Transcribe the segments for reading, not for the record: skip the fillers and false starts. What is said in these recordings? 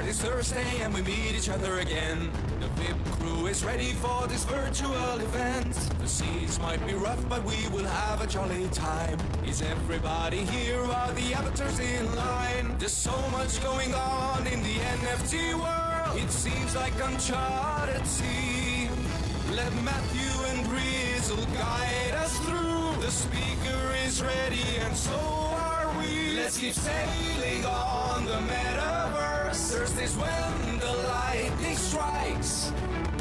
It's Thursday and we meet each other again. The VIP crew is ready for this virtual event. The seas might be rough, but we will have a jolly time. Is everybody here? Are the avatars in line? There's so much going on in the NFT world. It seems like uncharted sea. Let Matthew and Grizzle guide us through. The speaker is ready and so are we. Let's keep sailing on the Metaverse. Thursday's when the lightning strikes.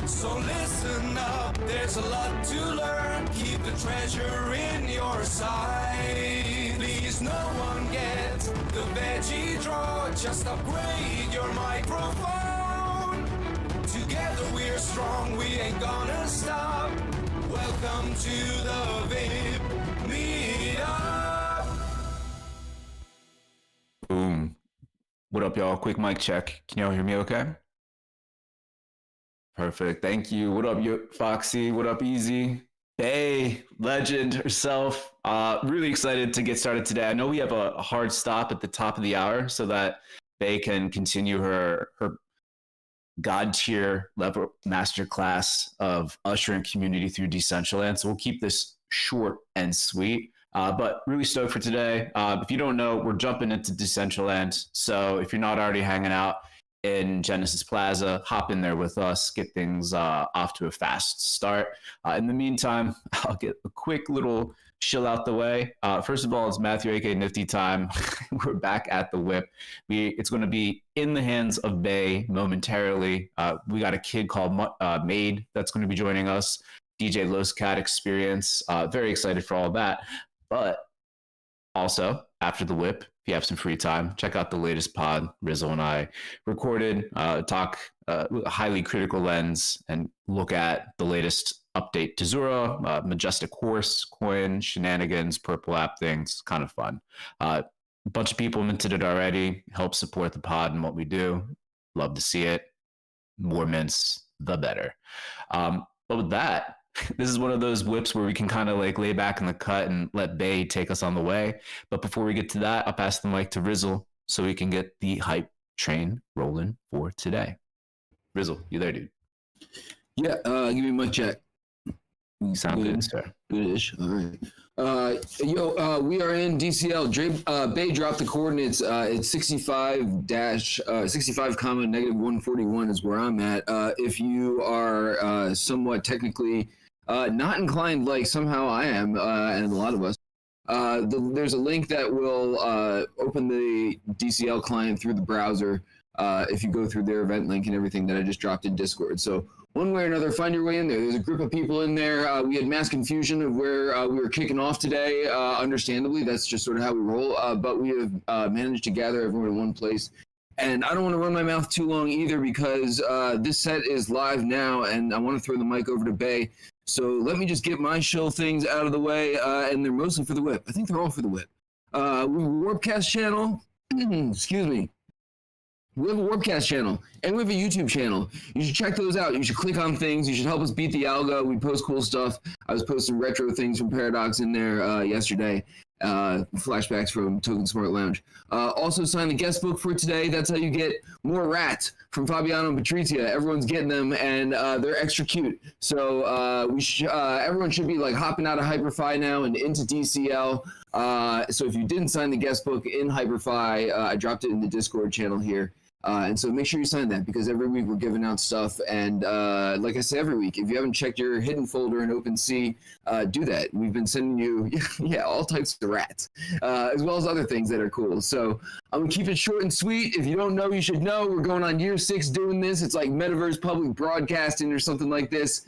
So listen up, there's a lot to learn. Keep the treasure in your sight. Please no one get the veggie draw. Just upgrade your microphone. Together we're strong, we ain't gonna stop. Welcome to the WIP Meetup. Boom. What up, y'all? Quick mic check. Can y'all hear me okay? Perfect. Thank you. What up, Foxy? What up, Easy? Hey, legend herself. Really excited to get started today. I know we have a hard stop at the top of the hour so that they can continue her God tier level masterclass of ushering community through Decentraland. So we'll keep this short and sweet, but really stoked for today. If you don't know, we're jumping into Decentraland. So if you're not already hanging out in Genesis Plaza, hop in there with us, get things off to a fast start. In the meantime, I'll get a quick little chill out the way. First of all, it's Matthew, aka Nifty time. We're back at the WIP. It's going to be in the hands of Bay momentarily. We got a kid called Made that's going to be joining us. DJ Los Cat Experience. Very excited for all that. But also, after the WIP, if you have some free time, check out the latest pod Rizzo and I recorded. Talk highly critical lens and look at the latest update to Zura, Majestic Horse, Coin, Shenanigans, Purple App things. Kind of fun. A bunch of people minted it already. Help support the pod and what we do. Love to see it. More mints, the better. But with that, this is one of those WIPs where we can kind of like lay back in the cut and let Bay take us on the way. But before we get to that, I'll pass the mic to Rizzle so we can get the hype train rolling for today. Rizzle, you there, dude? Yeah, give me my check. You sound good, sir. Goodish. All right. We are in DCL. Bay dropped the coordinates. It's 65 comma negative 141 is where I'm at. If you are somewhat technically not inclined like somehow I am, and a lot of us, there's a link that will open the DCL client through the browser if you go through their event link and everything that I just dropped in Discord. So one way or another, find your way in there. There's a group of people in there. We had mass confusion of where we were kicking off today. Understandably, that's just sort of how we roll. But we have managed to gather everyone in one place. And I don't want to run my mouth too long either because this set is live now, and I want to throw the mic over to Bay. So let me just get my shill things out of the way, and they're mostly for the WIP. I think they're all for the WIP. We have a Warpcast channel. Excuse me. We have a Warpcast channel, and we have a YouTube channel. You should check those out. You should click on things. You should help us beat the algo. We post cool stuff. I was posting retro things from Paradox in there yesterday. Flashbacks from Token Smart Lounge. Also sign the guest book for today. That's how you get more rats from Fabiano and Patrizia. Everyone's getting them, and they're extra cute. So everyone should be like hopping out of Hyperfi now and into DCL. So if you didn't sign the guest book in Hyperfi, I dropped it in the Discord channel here. And so make sure you sign that because every week we're giving out stuff. And like I say every week, if you haven't checked your hidden folder in OpenSea, do that. We've been sending you, all types of rats, as well as other things that are cool. So I'm going to keep it short and sweet. If you don't know, you should know. We're going on year 6 doing this. It's like Metaverse public broadcasting or something like this.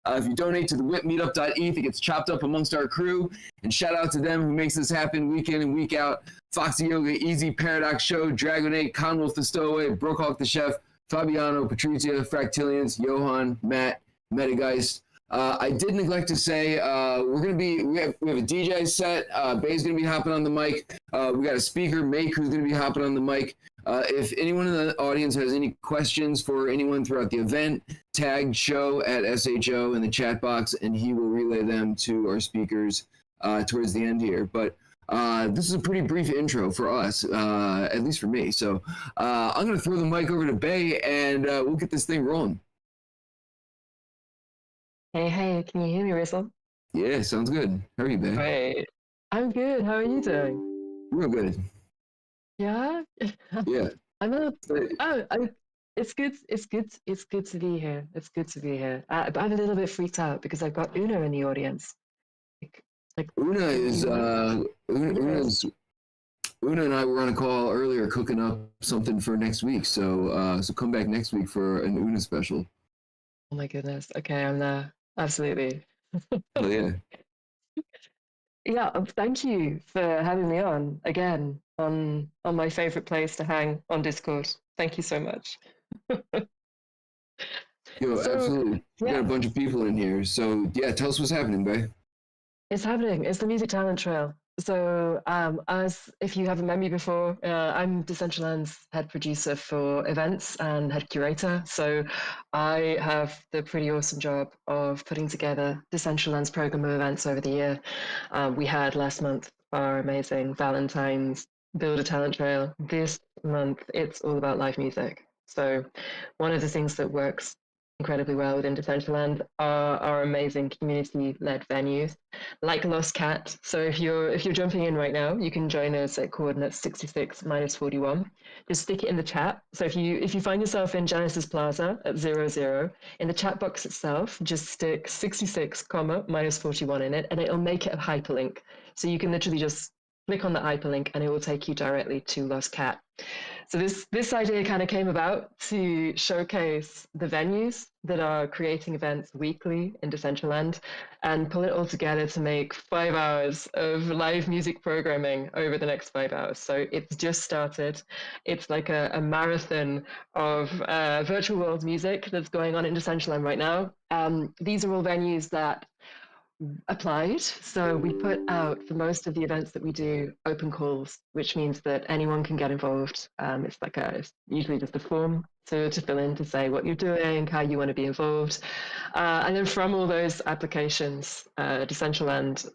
If you donate to the WIPmeetup.eth, it gets chopped up amongst our crew. And shout out to them who makes this happen week in and week out. Foxy Yoga, Easy, Paradox Show, Dragonate, Conwolf the Stowaway, Brookhawk the Chef, Fabiano, Patrizia, Fractillions, Johan, Matt, Metageist. I did neglect to say we have a DJ set. Bay's going to be hopping on the mic. We got a speaker, Make, who's going to be hopping on the mic. If anyone in the audience has any questions for anyone throughout the event, tag show at SHO in the chat box, and he will relay them to our speakers towards the end here. But This is a pretty brief intro for us, at least for me. So I'm going to throw the mic over to Bay, and we'll get this thing rolling. Hey, can you hear me, Russell? Yeah, sounds good. How are you, Bay? Great. I'm good. How are you doing? Real good. Yeah? Yeah. I'm a oh, it's good. It's good. It's good to be here. It's good to be here. But I'm a little bit freaked out because I've got Una in the audience. Like Una is Yes. Una and I were on a call earlier cooking up something for next week. So come back next week for an Una special. Oh my goodness. Okay, I'm there. Absolutely. Oh yeah. Yeah, thank you for having me on again on my favorite place to hang on Discord. Thank you so much. Yo, So, absolutely. We got yeah, a bunch of people in here. So yeah, tell us what's happening, Bay. it's happening. It's the Music Talent Trail. So, as if you haven't met me before, I'm Decentraland's head producer for events and head curator. So, I have the pretty awesome job of putting together Decentraland's program of events over the year. We had last month our amazing Valentine's Build a Talent Trail. This month, it's all about live music. So, one of the things that works incredibly well within Decentraland are our amazing community-led venues like Lost Cat. So if you're jumping in right now, you can join us at coordinates 66 minus 41. Just stick it in the chat. So if you find yourself in Genesis Plaza at 00, in the chat box itself, just stick 66 comma minus 41 in it, and it'll make it a hyperlink. So you can literally just click on the hyperlink and it will take you directly to Lost Cat. So this idea kind of came about to showcase the venues that are creating events weekly in Decentraland and pull it all together to make 5 hours of live music programming over the next 5 hours. So it's just started. It's like a marathon of virtual world music that's going on in Decentraland right now. These are all venues that applied. So we put out for most of the events that we do open calls, which means that anyone can get involved. It's usually just a form to fill in to say what you're doing, how you want to be involved. And then from all those applications, Decentraland,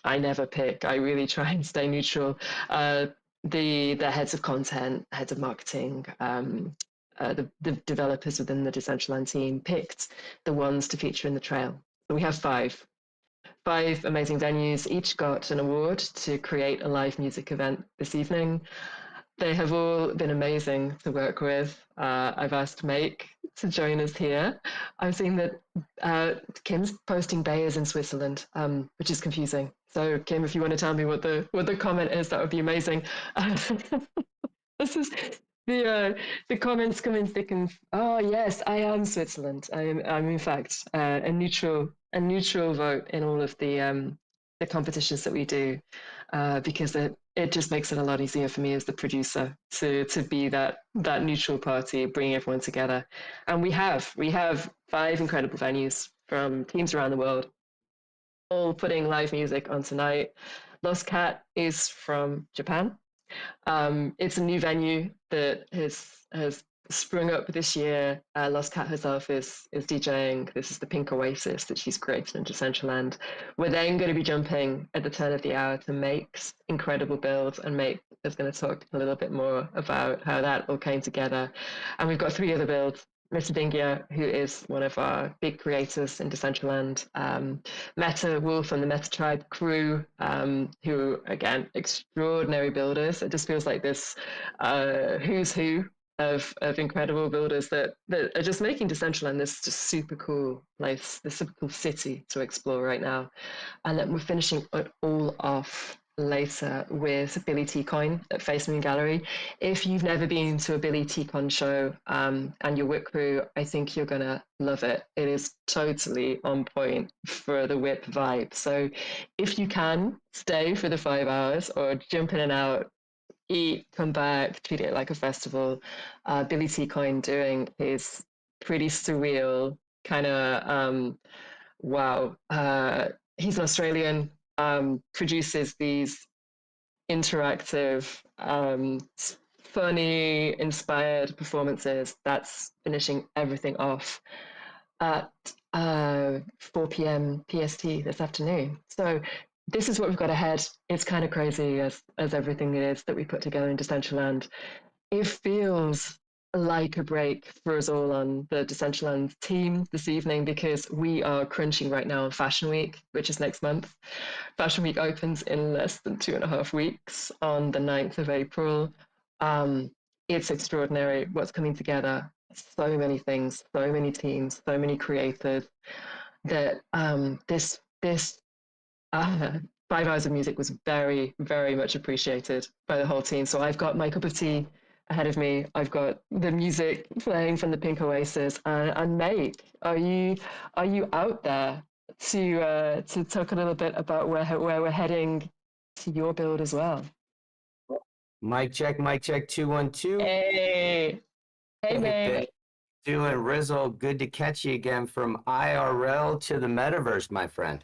I never pick. I really try and stay neutral. The heads of content, heads of marketing, the developers within the Decentraland team picked the ones to feature in the trail. So we have five amazing venues, each got an award to create a live music event this evening. They have all been amazing to work with. I've asked Make to join us here. I've seen that Kim's posting Bayers in Switzerland, which is confusing. So Kim, if you want to tell me what the comment is, that would be amazing. This is the comments come in thick and oh yes, I am Switzerland. I'm in fact a neutral vote in all of the competitions that we do because it just makes it a lot easier for me as the producer to be that neutral party, bringing everyone together. And we have 5 incredible venues from teams around the world, all putting live music on tonight. Lost Cat is from Japan. It's a new venue that has sprung up this year. Lost Cat herself is DJing. This is the Pink Oasis that she's created in Decentraland. We're then going to be jumping at the turn of the hour to Make's incredible build, and Make is going to talk a little bit more about how that all came together. And we've got 3 other builds. Mr. Dingia, who is one of our big creators in Decentraland, Meta Wolf and the Meta Tribe crew, who, again, extraordinary builders. It just feels like this who's who of incredible builders that are just making Decentraland this just super cool place, this super cool city to explore right now. And then we're finishing it all off later with Billy T Coin at Face Moon Gallery. If you've never been to a Billy T Con show and your WIP crew, I think you're gonna love it. It is totally on point for the WIP vibe. So if you can stay for the 5 hours or jump in and out, eat, come back, treat it like a festival. Billy T Coin doing his pretty surreal kind of wow. He's an Australian, produces these interactive, funny, inspired performances. That's finishing everything off at 4 p.m. PST this afternoon. So this is what we've got ahead. It's kind of crazy as everything is that we put together in Decentraland. It feels like a break for us all on the Decentraland team this evening because we are crunching right now on Fashion Week, which is next month. Fashion Week opens in less than 2.5 weeks on the 9th of April. It's extraordinary what's coming together. So many things, so many teams, so many creators that this 5 hours of music was very, very much appreciated by the whole team. So I've got my cup of tea ahead of me. I've got the music playing from the Pink Oasis. And Make, are you out there to talk a little bit about where we're heading to your build as well? Mic check, 212. Hey, hey, Make. Doing Rizzle, good to catch you again from IRL to the Metaverse, my friend.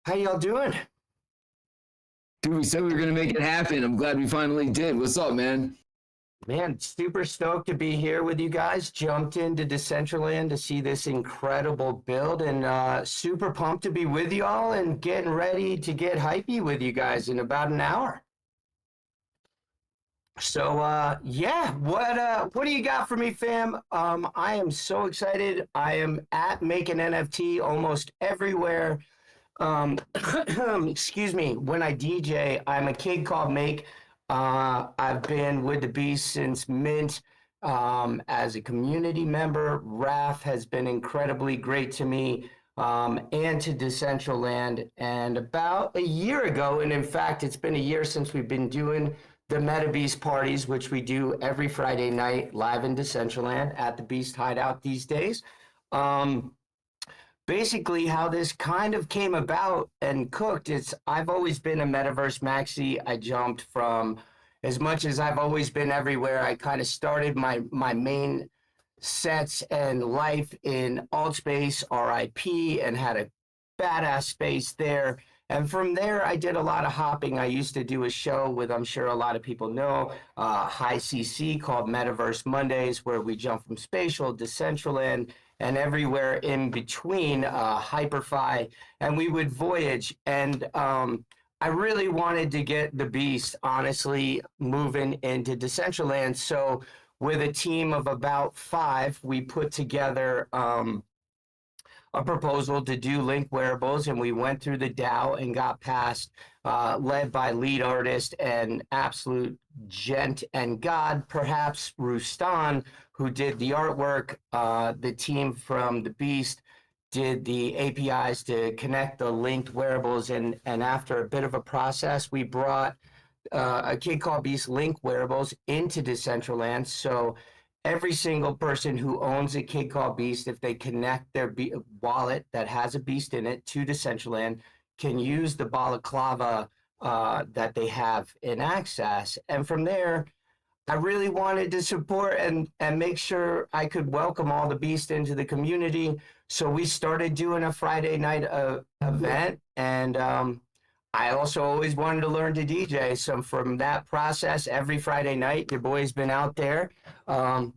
How y'all doing? Dude, we said we were going to make it happen. I'm glad we finally did. What's up, man? Man, super stoked to be here with you guys. Jumped into Decentraland to see this incredible build and super pumped to be with y'all and getting ready to get hypey with you guys in about an hour. So, yeah, what do you got for me, fam? I am so excited. I am at MAKEANFT almost everywhere. Excuse me, when I DJ, I'm a kid called Make. I've been with the Beast since Mint as a community member. Raf has been incredibly great to me and to Decentraland. And about a year ago, and in fact, it's been a year since we've been doing the Meta Beast parties, which we do every Friday night live in Decentraland at the Beast Hideout these days. Basically, how this kind of came about and cooked is I've always been a Metaverse maxi. I jumped from, as much as I've always been everywhere, I kind of started my main sets and life in Altspace, RIP, and had a badass space there. And from there, I did a lot of hopping. I used to do a show with, I'm sure a lot of people know, High CC called Metaverse Mondays, where we jump from Spatial, Decentraland, and everywhere in between, Hyperfi, and we would voyage. And I really wanted to get the Beast, honestly, moving into Decentraland. So with a team of about 5, we put together a proposal to do Link wearables, and we went through the DAO and got past, led by lead artist and absolute gent and god, perhaps Rustan, who did the artwork. The team from the Beast did the APIs to connect the linked wearables, and after a bit of a process, we brought a kid called Beast Link wearables into Decentraland. So every single person who owns a kid called Beast, if they connect their wallet that has a Beast in it to Decentraland, can use the balaclava that they have in access. And from there, I really wanted to support and make sure I could welcome all the Beast into the community. So we started doing a Friday night event, and I also always wanted to learn to DJ. So from that process, every Friday night, your boy's been out there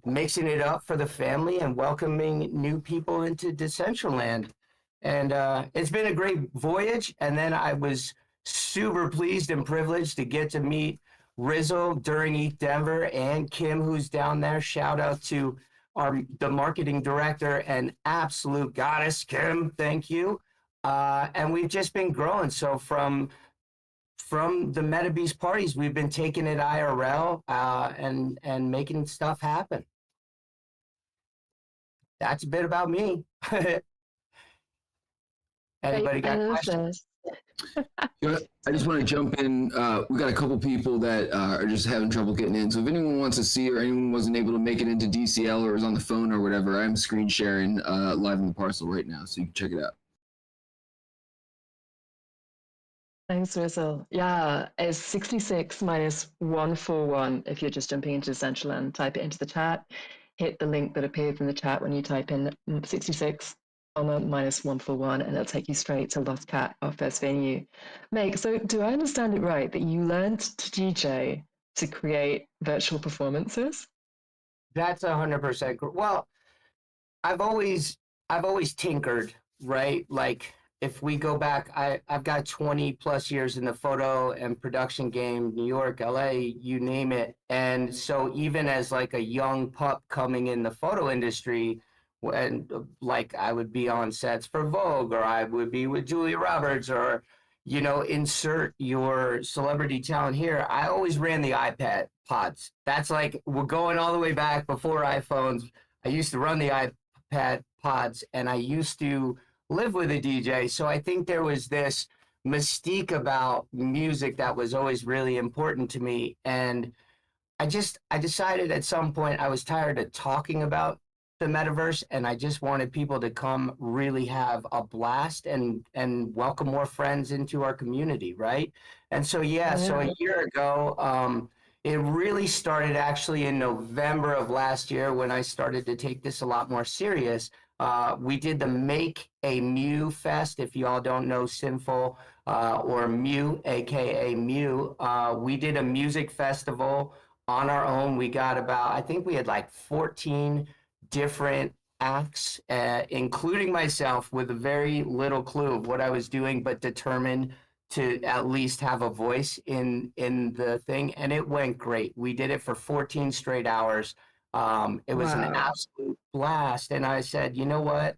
mixing it up for the family and welcoming new people into Decentraland. And it's been a great voyage. And then I was super pleased and privileged to get to meet Rizzle during ETH Denver and Kim, who's down there. Shout out to the marketing director and absolute goddess, Kim. Thank you. And we've just been growing. So from the MetaBeast parties, we've been taking it IRL and making stuff happen. That's a bit about me. Anybody got questions? I just want to jump in. We got a couple people that are just having trouble getting in. So if anyone wants to see or anyone wasn't able to make it into DCL or is on the phone or whatever, I'm screen sharing live in the parcel right now, so you can check it out. Thanks, Rizzle. Yeah, it's 66 minus 141 if you're just jumping into Decentraland. Type it into the chat. Hit the link that appears in the chat when you type in 66 minus 141, and it'll take you straight to Lost Cat, our first venue. Meg, so do I understand it right that you learned to DJ to create virtual performances? That's 100%. Well, I've always tinkered, right? Like if we go back, I've got 20 plus years in the photo and production game, New York, LA, you name it. And so even as like a young pup coming in the photo industry, when like I would be on sets for Vogue, or I would be with Julia Roberts, or, you know, insert your celebrity talent here. I always ran the iPad pods. That's like, we're going all the way back before iPhones. I used to run the iPad pods, and I used to live with a DJ. So I think there was this mystique about music that was always really important to me. And I decided at some point I was tired of talking about the metaverse, and I just wanted people to come really have a blast and welcome more friends into our community, right? And so so a year ago, it really started actually in November of last year when I started to take this a lot more serious. We did the Make a Mew Fest. If you all don't know Sinful or Mew, aka Mew, we did a music festival on our own. We got about, I think we had like 14 different acts, including myself, with a very little clue of what I was doing, but determined to at least have a voice in the thing. And it went great. We did it for 14 straight hours. It was an absolute blast. And I said, you know what?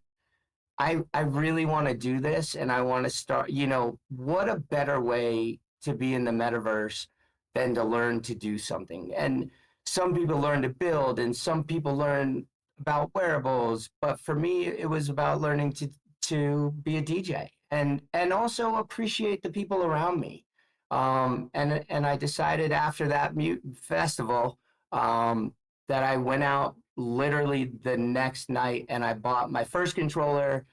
I really want to do this, and I want to start, you know, what a better way to be in the metaverse than to learn to do something. And some people learn to build, and some people learn about wearables. But for me, it was about learning to be a DJ and also appreciate the people around me. And I decided after that festival that I went out literally the next night, and I bought my first controller,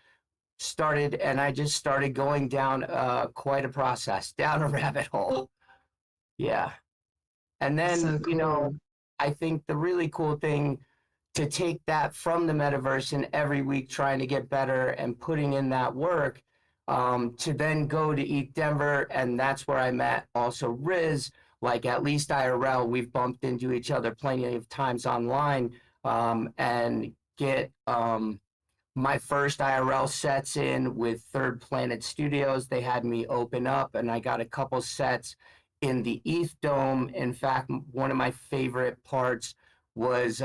and I just started going down quite a process, down a rabbit hole. Yeah. And then, So you know, cool. I think the really cool thing to take that from the metaverse and every week trying to get better and putting in that work, to then go to ETH Denver. And that's where I met also Riz, like at least IRL. We've bumped into each other plenty of times online, and get my first IRL sets in with Third Planet Studios. They had me open up, and I got a couple sets in the ETH Dome. In fact, one of my favorite parts was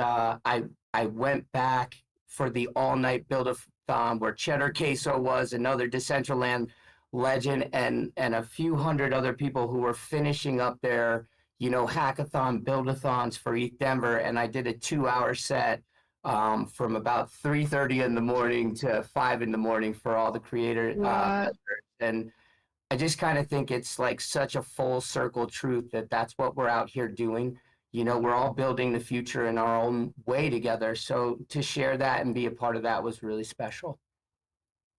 I went back for the all-night build-a-thon where Cheddar Queso was, another Decentraland legend, and a few hundred other people who were finishing up their, you know, hackathon build-a-thons for ETH Denver. And I did a 2-hour set from about 3:30 in the morning to 5 in the morning for all the creators. And I just kind of think it's like such a full circle truth that that's what we're out here doing. You know, we're all building the future in our own way together. So to share that and be a part of that was really special.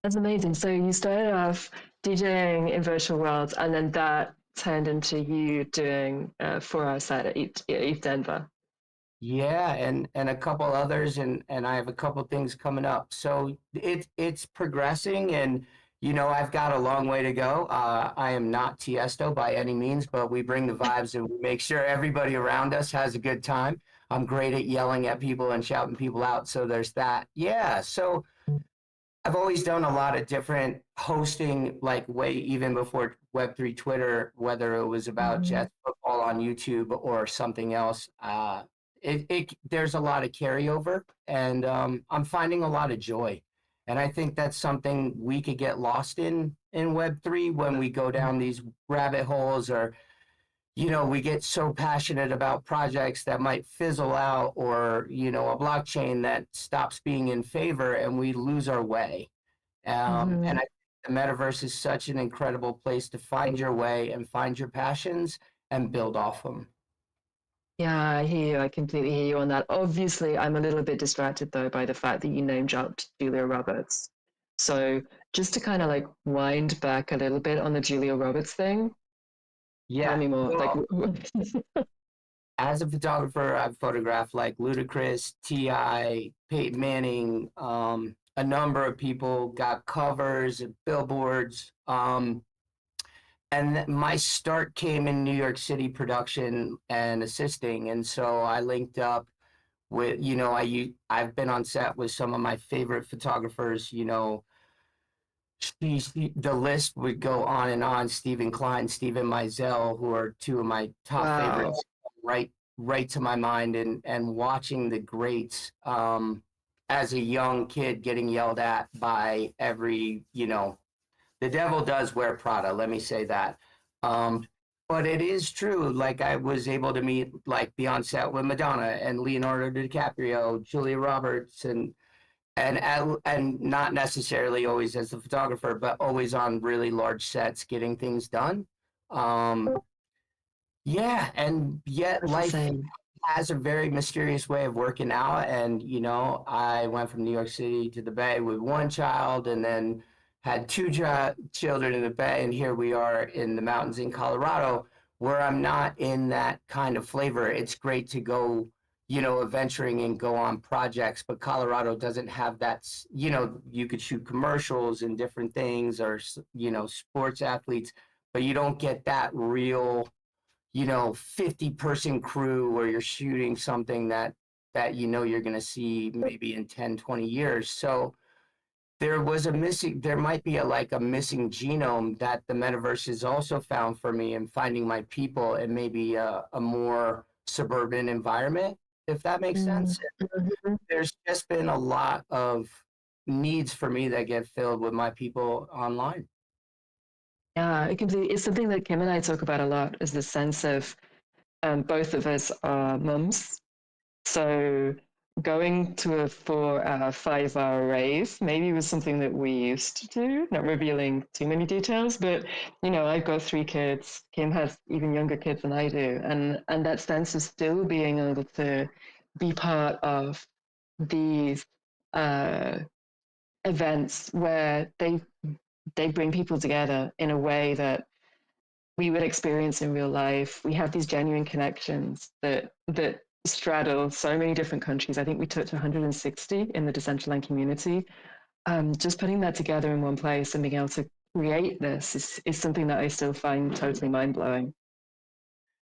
That's amazing. So you started off DJing in virtual worlds, and then that turned into you doing 4-hour set at ETH Denver. Yeah, and a couple others, and I have a couple things coming up. So it's progressing, and you know, I've got a long way to go. I am not Tiesto by any means, but we bring the vibes and we make sure everybody around us has a good time. I'm great at yelling at people and shouting people out, so there's that. Yeah, so I've always done a lot of different hosting, like way even before Web3 Twitter, whether it was about Jets football on YouTube or something else. There's a lot of carryover, and I'm finding a lot of joy. And I think that's something we could get lost in Web3 when we go down these rabbit holes, or, you know, we get so passionate about projects that might fizzle out, or, you know, a blockchain that stops being in favor and we lose our way. And I think the metaverse is such an incredible place to find your way and find your passions and build off them. Yeah, I hear you. I completely hear you on that. Obviously, I'm a little bit distracted though by the fact that you name dropped Julia Roberts. So just to kind of like wind back a little bit on the Julia Roberts thing, tell me more. Well, Like, as a photographer, I've photographed like Ludacris, T.I., Peyton Manning, a number of people, got covers, billboards. And my start came in New York City production and assisting. And so I linked up with, you know, I've been on set with some of my favorite photographers, you know, The list would go on and on. Stephen Klein, Stephen Meisel, who are two of my top Wow. favorites, right to my mind. And watching the greats as a young kid getting yelled at by every, the devil does wear Prada. Let me say that. But it is true. Like I was able to meet, like, be on set with Madonna and Leonardo DiCaprio, Julia Roberts, and not necessarily always as a photographer, but always on really large sets, getting things done. Yeah, and yet That's life insane. has a very mysterious way of working out. And I went from New York City to the Bay with one child, and then had two children in the Bay, and here we are in the mountains in Colorado, where I'm not in that kind of flavor. It's great to go, adventuring and go on projects, but Colorado doesn't have that. You could shoot commercials and different things, or sports athletes, but you don't get that real 50-person crew where you're shooting something that you're going to see maybe in 10, 20 years. So there might be a missing genome that the metaverse has also found for me, in finding my people and maybe a more suburban environment, if that makes sense. Mhm. There's just been a lot of needs for me that get filled with my people online. Yeah, it's something that Kim and I talk about a lot, is the sense of both of us are mums. So going to a 4-hour, 5-hour rave maybe was something that we used to do, not revealing too many details, but I've got 3 kids. Kim has even younger kids than I do. And that sense of still being able to be part of these uh, events where they bring people together in a way that we would experience in real life. We have these genuine connections that straddle so many different countries. I think we touch 160 in the Decentraland community. Just putting that together in one place and being able to create this is something that I still find totally mind blowing.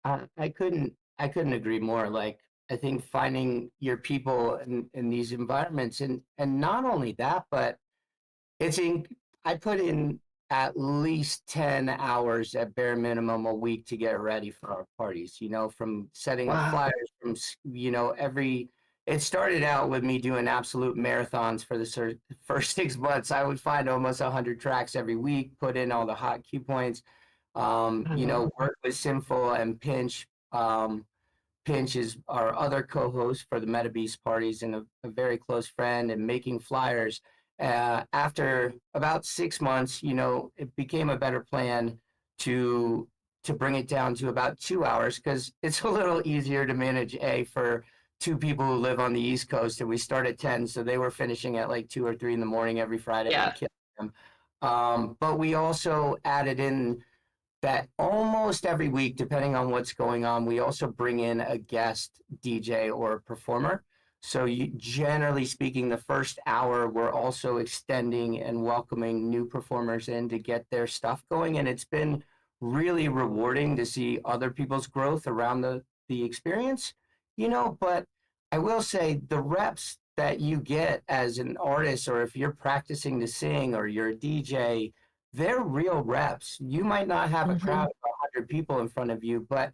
I couldn't agree more. Like, I think finding your people in these environments, and not only that, but it's in I put in at least 10 hours at bare minimum a week to get ready for our parties, from setting up Wow. flyers, from it started out with me doing absolute marathons for the first 6 months. I would find almost 100 tracks every week, put in all the hot cue points, work with Sinful and Pinch. Pinch is our other co-host for the MetaBeast parties, and a very close friend, and making flyers. After about 6 months, it became a better plan to bring it down to about 2 hours, because it's a little easier to manage for 2 people who live on the East Coast, and we start at 10, so they were finishing at like 2 or 3 in the morning every Friday. Yeah. And killing them. But we also added in that almost every week, depending on what's going on, we also bring in a guest DJ or performer. So generally speaking, the first hour, we're also extending and welcoming new performers in to get their stuff going. And it's been really rewarding to see other people's growth around the experience, but I will say the reps that you get as an artist, or if you're practicing to sing or you're a DJ, they're real reps. You might not have a crowd of 100 people in front of you, but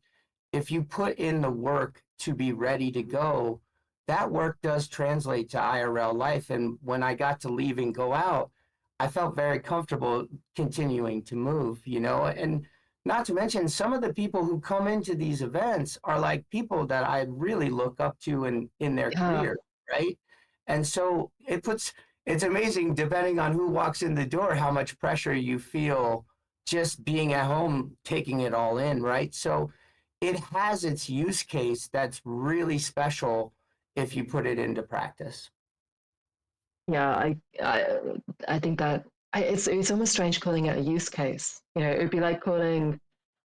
if you put in the work to be ready to go, that work does translate to IRL life. And when I got to leave and go out, I felt very comfortable continuing to move, and not to mention, some of the people who come into these events are like people that I really look up to in their career, right? And so it's amazing, depending on who walks in the door, how much pressure you feel just being at home, taking it all in, right? So it has its use case that's really special if you put it into practice. Yeah, I think that it's almost strange calling it a use case. It would be like calling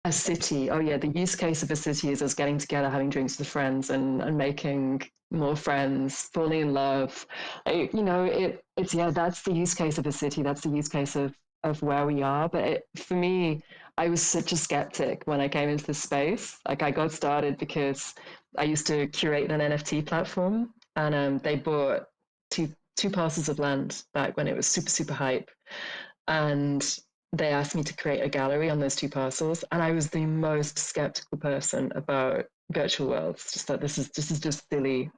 a city. Oh yeah, the use case of a city is us getting together, having drinks with friends, and making more friends, falling in love. It's that's the use case of a city. That's the use case of where we are. But for me, I was such a skeptic when I came into the space. Like, I got started because I used to curate an NFT platform, and they bought two parcels of land back when it was super hype. and they asked me to create a gallery on those two parcels, and I was the most skeptical person about virtual worlds. Just that this is just silly.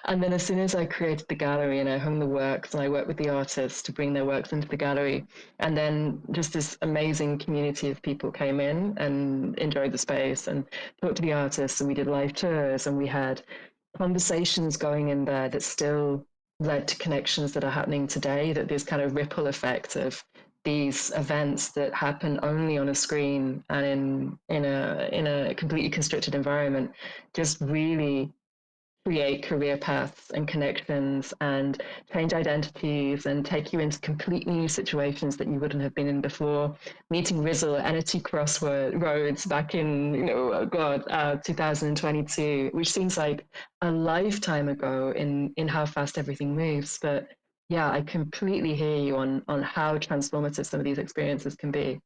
And then as soon as I created the gallery and I hung the works and I worked with the artists to bring their works into the gallery, and then just this amazing community of people came in and enjoyed the space and talked to the artists, and we did live tours, and we had conversations going in there that still led to connections that are happening today, that this kind of ripple effect of these events that happen only on a screen and in a completely constricted environment just really create career paths and connections and change identities and take you into completely new situations that you wouldn't have been in before. Meeting Rizzle at Energy Crossroads back in, 2022, which seems like a lifetime ago in how fast everything moves. But yeah, I completely hear you on how transformative some of these experiences can be.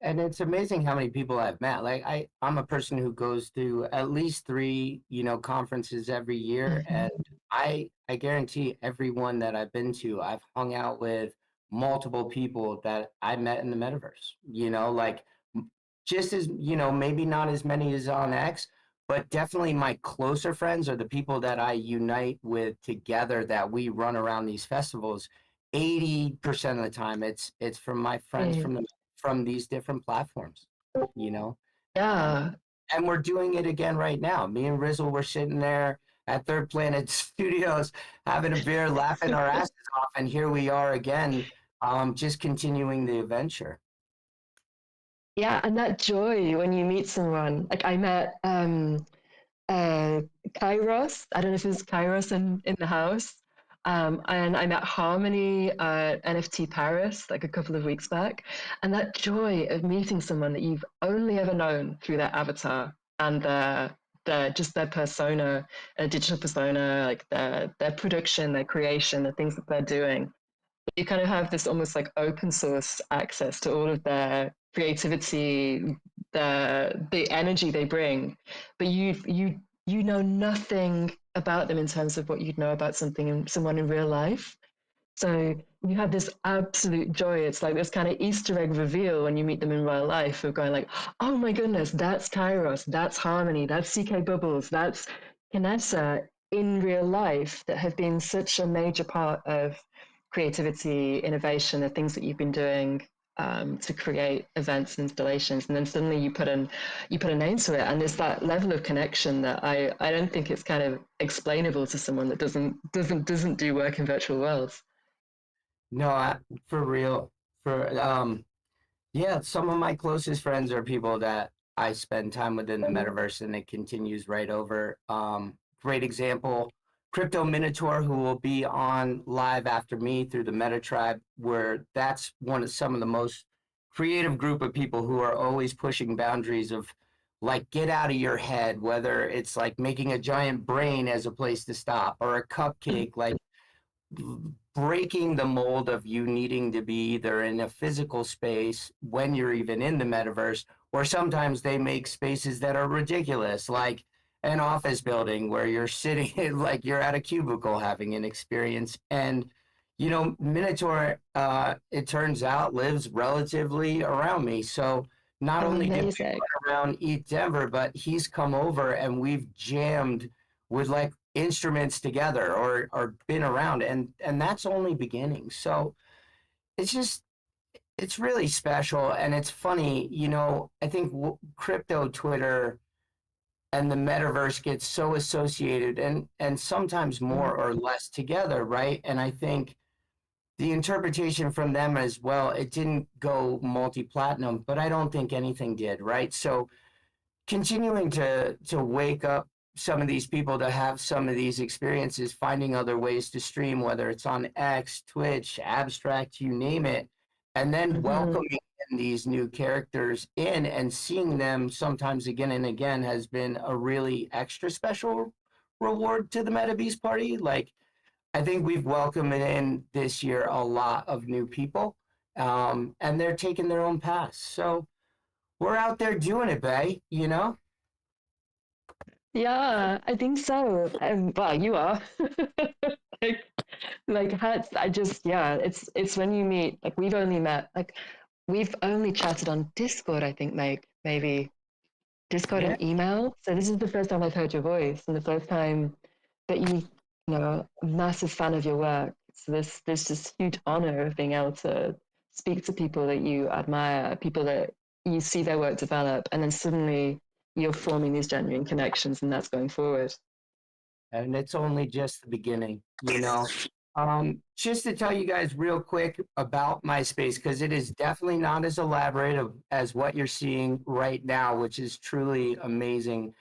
And it's amazing how many people I've met. Like I'm a person who goes to at least 3, conferences every year. Mm-hmm. And I guarantee everyone that I've been to, I've hung out with multiple people that I met in the metaverse, like just as, maybe not as many as on X, but definitely my closer friends are the people that I unite with together that we run around these festivals. 80% of the time it's from my friends from these different platforms, you know? Yeah. And we're doing it again right now. Me and Rizzle were sitting there at Third Planet Studios having a beer, laughing our asses off, and here we are again, just continuing the adventure. Yeah, and that joy when you meet someone. Like I met Kairos. I don't know if it was Kairos in the house. And I met Harmony at NFT Paris like a couple of weeks back. And that joy of meeting someone that you've only ever known through their avatar and their persona, a digital persona, like their production, their creation, the things that they're doing. You kind of have this almost like open source access to all of their creativity, the energy they bring, but you know nothing about them in terms of what you'd know about someone in real life. So you have this absolute joy. It's like this kind of Easter egg reveal when you meet them in real life of going like, oh my goodness, that's Kairos, that's Harmony, that's CK Bubbles, that's Kinessa in real life that have been such a major part of creativity, innovation, the things that you've been doing to create events and installations, and then suddenly you put a name to it, and there's that level of connection that I don't think it's kind of explainable to someone that doesn't do work in virtual worlds. No, for real. Yeah, some of my closest friends are people that I spend time with in the metaverse, and it continues right over. Great example, Crypto Minotaur, who will be on live after me through the Meta Tribe, where that's some of the most creative group of people who are always pushing boundaries of like get out of your head, whether it's like making a giant brain as a place to stop or a cupcake, like breaking the mold of you needing to be either in a physical space when you're even in the metaverse, or sometimes they make spaces that are ridiculous, like an office building where you're sitting like you're at a cubicle having an experience. And Minotaur, it turns out, lives relatively around me. So not only did we run around Eat Denver, but he's come over and we've jammed with like instruments together or been around, and that's only beginning. So it's really special, and it's funny. I think crypto Twitter and the metaverse gets so associated and sometimes more or less together, right? And I think the interpretation from them as well, it didn't go multi-platinum, but I don't think anything did, right? So continuing to wake up some of these people to have some of these experiences, finding other ways to stream, whether it's on X, Twitch, Abstract, you name it, and then welcoming these new characters in and seeing them sometimes again and again has been a really extra special reward to the MetaBeast party. Like, I think we've welcomed in this year a lot of new people, and they're taking their own paths. So we're out there doing it, Bay, Yeah, I think so. Well, you are. Like, Like hats, I just, yeah, it's when you meet, like we've only chatted on Discord, I think, maybe Discord Yeah. and email. So this is the first time I've heard your voice and the first time that you know, a massive fan of your work. So there's this huge honor of being able to speak to people that you admire, people that you see their work develop, and then suddenly you're forming these genuine connections, and that's going forward. And it's only just the beginning, you know. Just to tell you guys real quick about my space, because it is definitely not as elaborate as what you're seeing right now, which is truly amazing.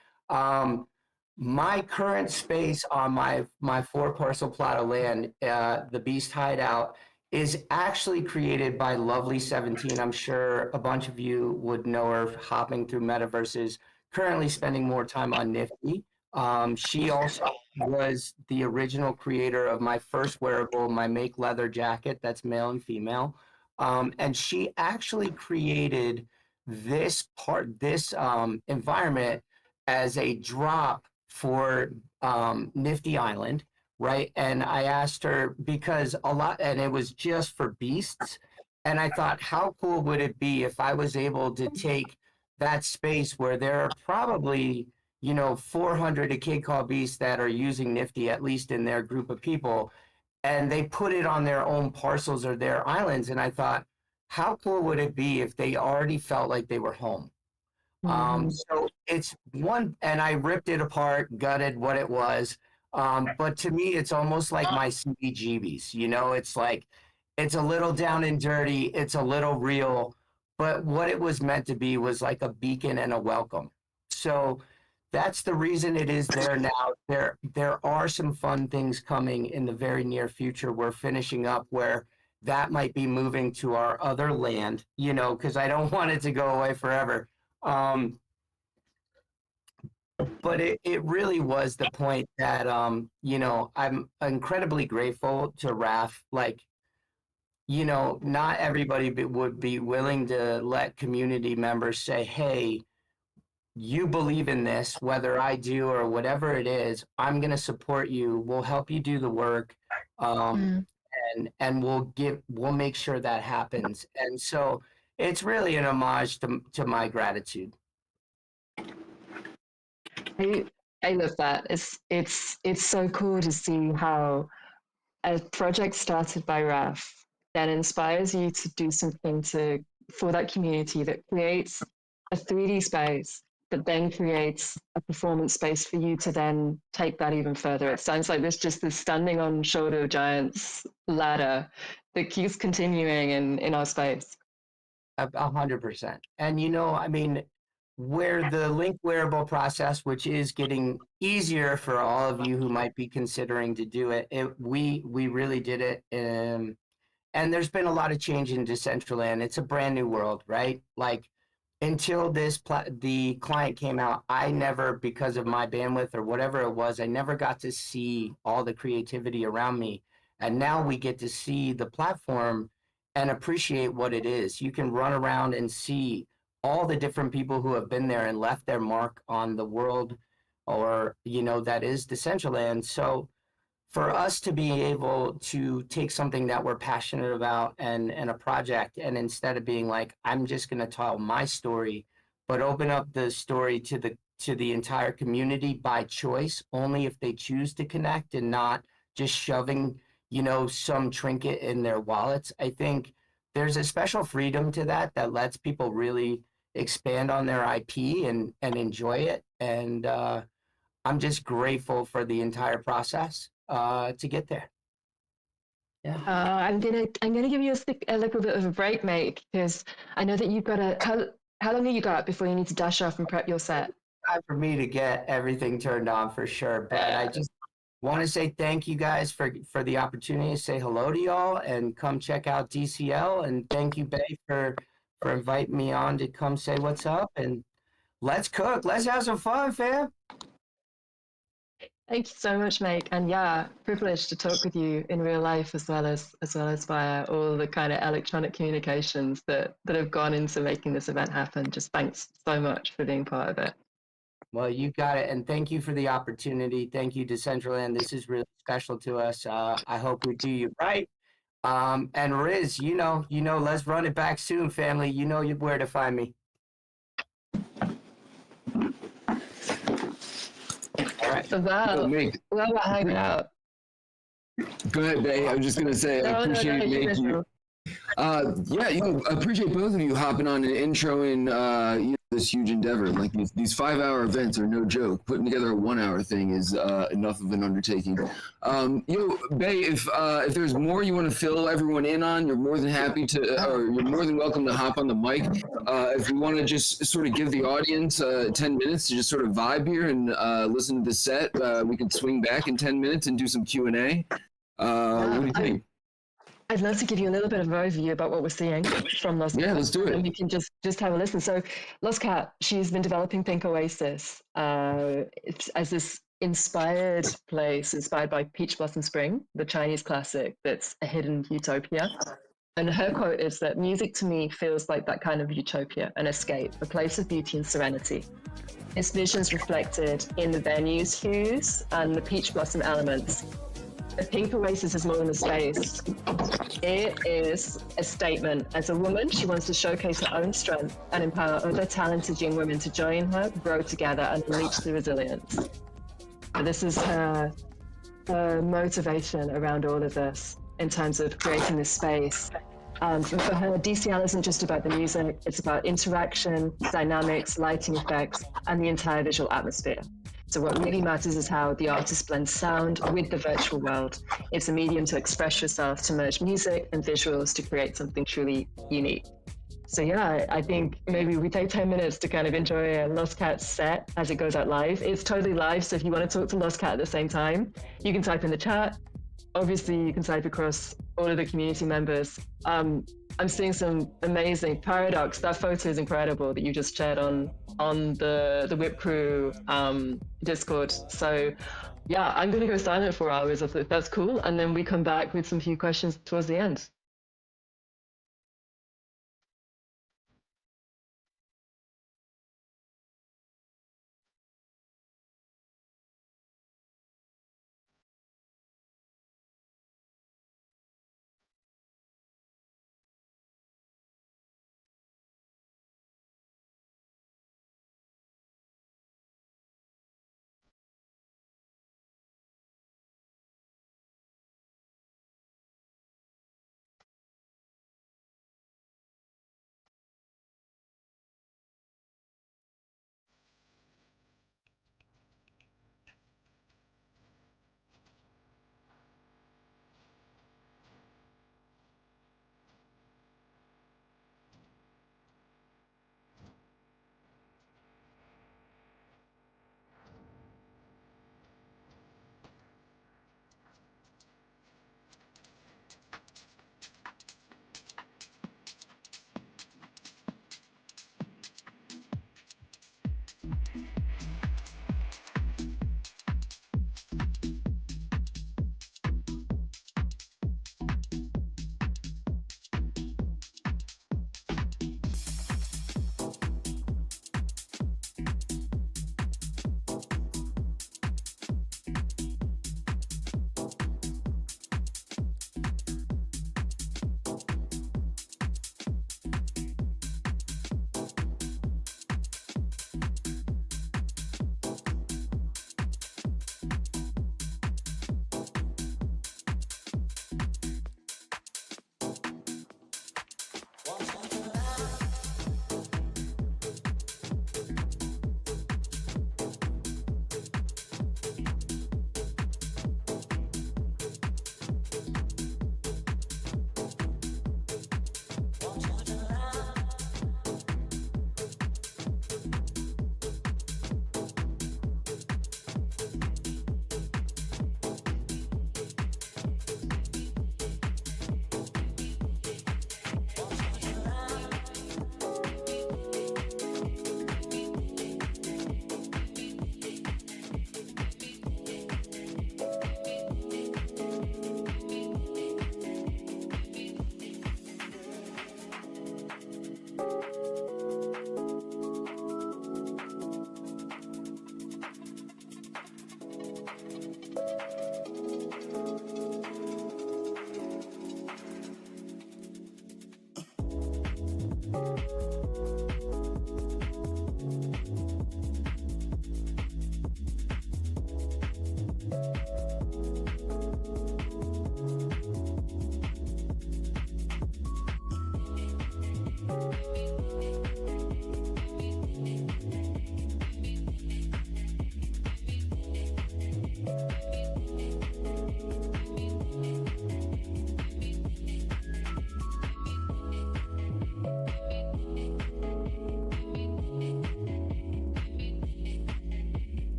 My current space on my 4 parcel plot of land, the Beast Hideout, is actually created by Lovely 17. I'm sure a bunch of you would know her hopping through metaverses, currently spending more time on Nifty. She also was the original creator of my first wearable, my Make Leather jacket, that's male and female. And she actually created this environment as a drop for Nifty Island, right? And I asked her because and it was just for beasts. And I thought, how cool would it be if I was able to take that space where there are probably 400 a kid called beasts that are using Nifty, at least in their group of people, and they put it on their own parcels or their islands. And I thought, how cool would it be if they already felt like they were home? So it's one, and I ripped it apart, gutted what it was. But to me, it's almost like my CBGBs. It's like, it's a little down and dirty, it's a little real, but what it was meant to be was like a beacon and a welcome. So that's the reason it is there now. There are some fun things coming in the very near future. We're finishing up where that might be moving to our other land, because I don't want it to go away forever. But it really was the point that, I'm incredibly grateful to Raf. Like, not everybody would be willing to let community members say, hey, you believe in this, whether I do or whatever it is, I'm going to support you. We'll help you do the work. And we'll make sure that happens. And so it's really an homage to my gratitude. I love that. It's so cool to see how a project started by Raf then inspires you to do something for that community that creates a 3D space that then creates a performance space for you to then take that even further. It sounds like there's just this standing on shoulder of giants ladder that keeps continuing in our space. 100%. And I mean, where the link wearable process, which is getting easier for all of you who might be considering to do it, we really did it. And there's been a lot of change in Decentraland. It's a brand new world, right? Like, until the client came out, I never, because of my bandwidth or whatever it was, I never got to see all the creativity around me. And now we get to see the platform and appreciate what it is. You can run around and see all the different people who have been there and left their mark on the world, or that is Decentraland. So for us to be able to take something that we're passionate about and a project, and instead of being like, I'm just going to tell my story, but open up the story to the entire community by choice, only if they choose to connect and not just shoving some trinket in their wallets. I think there's a special freedom to that lets people really expand on their IP and enjoy it. And I'm just grateful for the entire process to get there. Yeah. I'm gonna give you a little bit of a break, mate, because I know that you've got how long have you got before you need to dash off and prep your set? Time for me to get everything turned on for sure. But I just want to say thank you guys for the opportunity to say hello to y'all and come check out DCL. And thank you, Bay, for inviting me on to come say what's up. And let's cook. Let's have some fun, fam. Thank you so much, mate. And yeah, privileged to talk with you in real life as well as via all the kind of electronic communications that have gone into making this event happen. Just thanks so much for being part of it. Well, you got it. And thank you for the opportunity. Thank you, Decentraland. This is really special to us. I hope we do you right. And Riz, let's run it back soon, family. You know where to find me. All right. Well, Mate, well, we're hanging out. go ahead, Bay. I was just gonna say I appreciate making you. Yeah, I appreciate both of you hopping on and introing this huge endeavor. Like these 5-hour events are no joke. Putting together a 1-hour thing is enough of an undertaking. Bay, if there's more you want to fill everyone in on, you're more than happy to, or you're more than welcome to hop on the mic. If you want to just sort of give the audience 10 minutes to just sort of vibe here and listen to the set, we can swing back in 10 minutes and do some Q&A. What do you think? I'd love to give you a little bit of an overview about what we're seeing from Lost Cat. Yeah, let's do it. And we can just have a listen. So Lost Cat, she's been developing Pink Oasis as this inspired place, inspired by Peach Blossom Spring, the Chinese classic that's a hidden utopia. And her quote is that music to me feels like that kind of utopia, an escape, a place of beauty and serenity. Its vision's reflected in the venue's hues and the peach blossom elements. A Pink Oasis is more than a space. It is a statement. As a woman, she wants to showcase her own strength and empower other talented young women to join her, grow together, and unleash the resilience. And this is her motivation around all of this in terms of creating this space. For her, DCL isn't just about the music, it's about interaction, dynamics, lighting effects, and the entire visual atmosphere. So what really matters is how the artist blends sound with the virtual world. It's a medium to express yourself, to merge music and visuals to create something truly unique. So yeah, I think maybe we take 10 minutes to kind of enjoy a Lost Cat set as it goes out live. It's totally live, so if you want to talk to Lost Cat at the same time, you can type in the chat. Obviously, you can type across all of the community members. I'm seeing some amazing Paradox. That photo is incredible that you just shared on the WIP crew Discord. So yeah, I'm going to go silent for hours if that's cool. And then we come back with some few questions towards the end.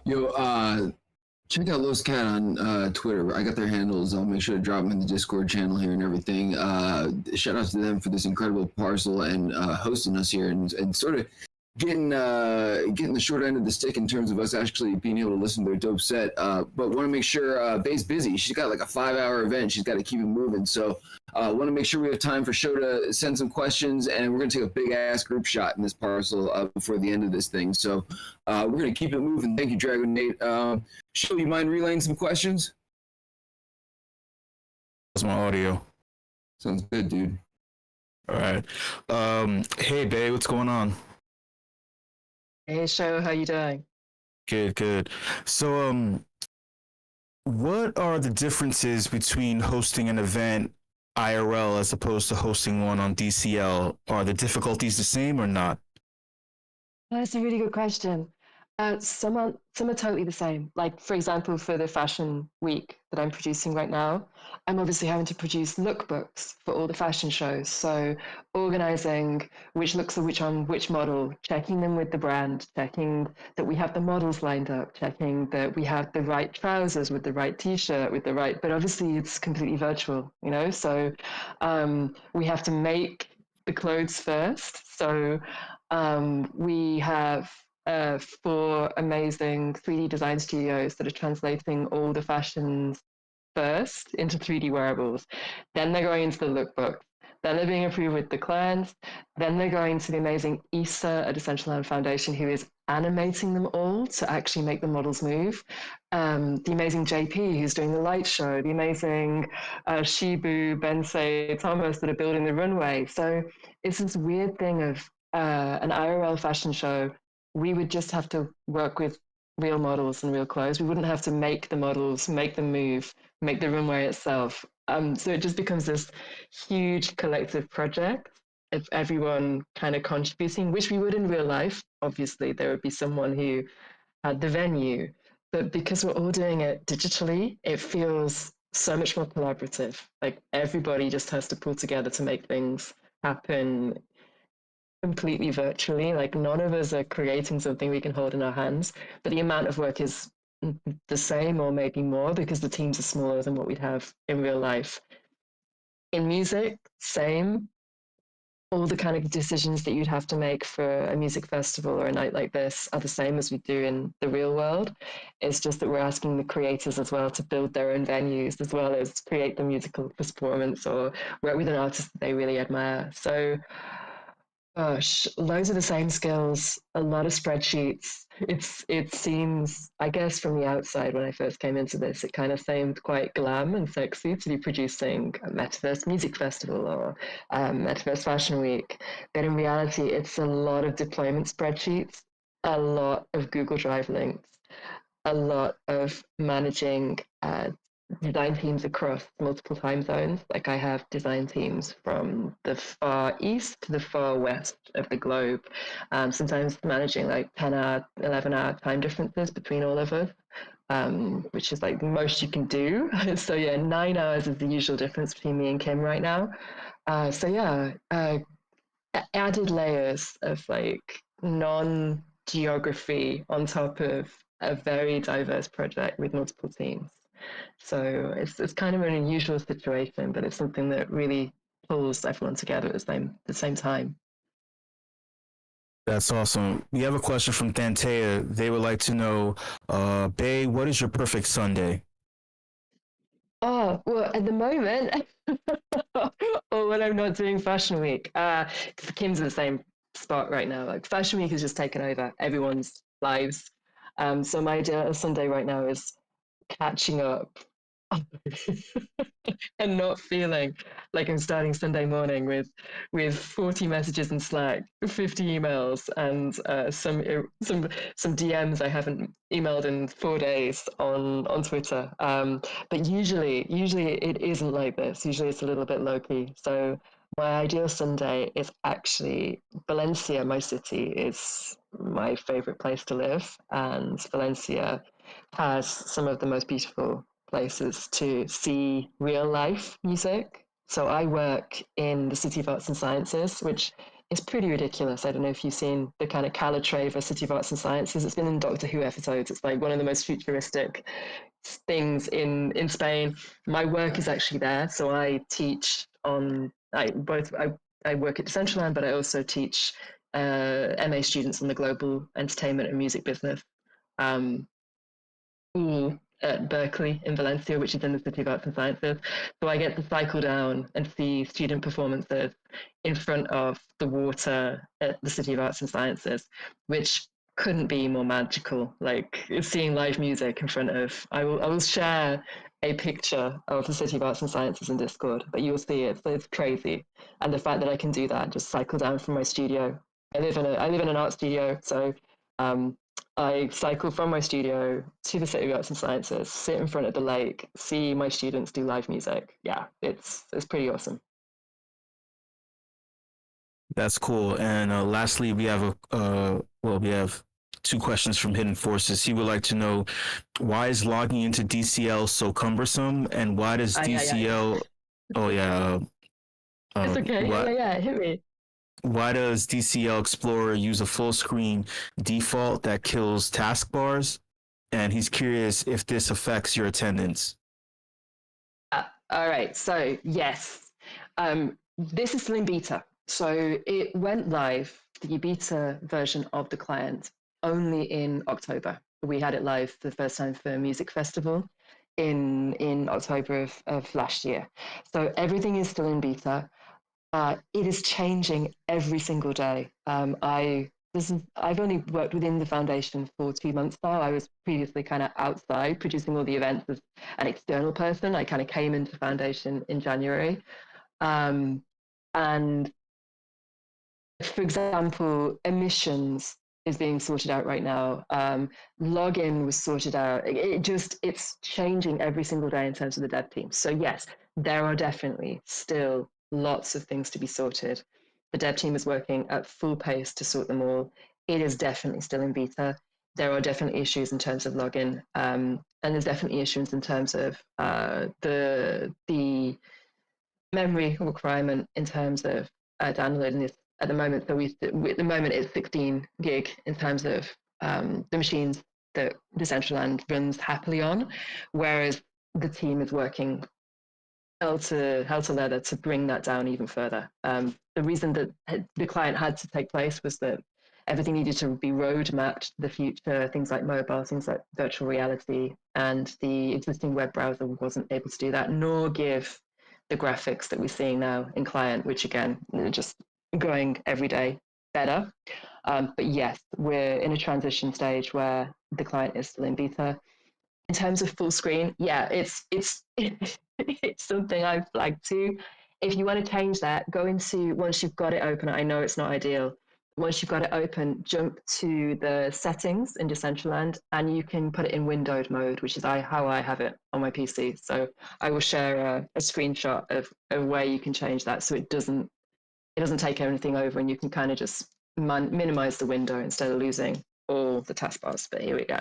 Yo, check out Los Cat on Twitter. I got their handles. I'll make sure to drop them in the Discord channel here and everything. Shout out to them for this incredible parcel and hosting us here and sort of getting the short end of the stick in terms of us actually being able to listen to their dope set. But want to make sure Bay's busy. She's got like a 5-hour event. She's got to keep it moving. So want to make sure we have time for show to send some questions, and we're gonna take a big ass group shot in this parcel before the end of this thing. So we're gonna keep it moving. Thank you, Dragon Nate. Show, you mind relaying some questions? That's my audio. Sounds good, dude. All right. Hey, Bay, what's going on? Hey, show, how you doing? Good. So, what are the differences between hosting an event IRL as opposed to hosting one on DCL? Are the difficulties the same or not? That's a really good question. Some are totally the same. Like, for example, for the fashion week that I'm producing right now, I'm obviously having to produce lookbooks for all the fashion shows. So organizing which looks are which on which model, checking them with the brand, checking that we have the models lined up, checking that we have the right trousers with the right t-shirt, with the right, but obviously it's completely virtual, you know? So we have to make the clothes first. So we have 4 amazing 3D design studios that are translating all the fashions first into 3D wearables. Then they're going into the lookbook. Then they're being approved with the clients. Then they're going to the amazing Issa at Essential Foundation, who is animating them all to actually make the models move. The amazing JP, who's doing the light show. The amazing Shibu, Bensei, Thomas that are building the runway. So it's this weird thing of an IRL fashion show. We would just have to work with real models and real clothes. We wouldn't have to make the models, make them move, make the runway itself. So it just becomes this huge collective project of everyone kind of contributing, which we would in real life. Obviously, there would be someone who had the venue, but because we're all doing it digitally, it feels so much more collaborative. Like everybody just has to pull together to make things happen completely virtually. Like none of us are creating something we can hold in our hands, but the amount of work is the same or maybe more because the teams are smaller than what we'd have in real life. In music, same. All the kind of decisions that you'd have to make for a music festival or a night like this are the same as we do in the real world. It's just that we're asking the creators as well to build their own venues as well as create the musical performance or work with an artist that they really admire. So gosh, loads of the same skills, a lot of spreadsheets. It seems, I guess, from the outside when I first came into this, it kind of seemed quite glam and sexy to be producing a Metaverse music festival or Metaverse Fashion Week. But in reality, it's a lot of deployment spreadsheets, a lot of Google Drive links, a lot of managing design teams across multiple time zones. Like I have design teams from the far east to the far west of the globe. Sometimes managing like 10-hour, 11-hour time differences between all of us, which is like the most you can do. So yeah, 9 hours is the usual difference between me and Kim right now. Added layers of like non-geography on top of a very diverse project with multiple teams. So it's kind of an unusual situation, but it's something that really pulls everyone together at the same time. That's awesome. We have a question from Dantea. They would like to know, Bay, what is your perfect Sunday? Oh, well, at the moment, or when I'm not doing Fashion Week, Kim's in the same spot right now. Like Fashion Week has just taken over everyone's lives. So my ideal Sunday right now is catching up and not feeling like I'm starting Sunday morning with 40 messages in Slack, 50 emails, and some DMs I haven't emailed in 4 days on Twitter. But usually it isn't like this. Usually it's a little bit low key. So my ideal Sunday is actually Valencia. My city is my favorite place to live, and Valencia has some of the most beautiful places to see real life music. So I work in the City of Arts and Sciences, which it's pretty ridiculous. I don't know if you've seen the kind of Calatrava City of Arts and Sciences. It's been in Doctor Who episodes. It's like one of the most futuristic things in Spain. My work is actually there, so I teach on. I work at Decentraland, but I also teach MA students on the global entertainment and music business. School at Berkeley in Valencia, which is in the City of Arts and Sciences. So I get to cycle down and see student performances in front of the water at the City of Arts and Sciences, which couldn't be more magical. Like seeing live music in front of, I will share a picture of the City of Arts and Sciences in Discord, but you'll see it. It's crazy. And the fact that I can do that, just cycle down from my studio. I live in an art studio, so I cycle from my studio to the City of Arts and Sciences, sit in front of the lake, see my students do live music. Yeah, it's pretty awesome. That's cool. And lastly, we have we have two questions from Hidden Forces. He would like to know, why is logging into DCL so cumbersome, and why does DCL? Oh yeah. It's okay. Yeah, hit me. Why does DCL Explorer use a full screen default that kills taskbars? And he's curious if this affects your attendance. All right. So yes, this is still in beta. So it went live, the beta version of the client, only in October. We had it live for the first time for Music Festival in October of last year. So everything is still in beta. It is changing every single day. I've only worked within the foundation for 2 months now. I was previously kind of outside producing all the events as an external person. I kind of came into foundation in January. And for example, emissions is being sorted out right now. Login was sorted out. It's changing every single day in terms of the dev team. So yes, there are definitely still lots of things to be sorted. The dev team is working at full pace to sort them all. It is definitely still in beta. There are definitely issues in terms of login, and there's definitely issues in terms of the memory requirement in terms of downloading this at the moment. So at the moment it's 16 gig in terms of the machines that Decentraland runs happily on, whereas the team is working hell to leather to bring that down even further. The reason that the client had to take place was that everything needed to be roadmapped to the future, things like mobile, things like virtual reality, and the existing web browser wasn't able to do that, nor give the graphics that we're seeing now in client, which again, are just going every day better. But yes, we're in a transition stage where the client is still in beta. In terms of full screen, yeah, it's something I've flagged too. If you want to change that, go into, once you've got it open, I know it's not ideal. Once you've got it open, jump to the settings in Decentraland, and you can put it in windowed mode, which is how I have it on my PC. So I will share a screenshot of where you can change that so it doesn't take anything over, and you can kind of just minimize the window instead of losing all the taskbars. But here we go.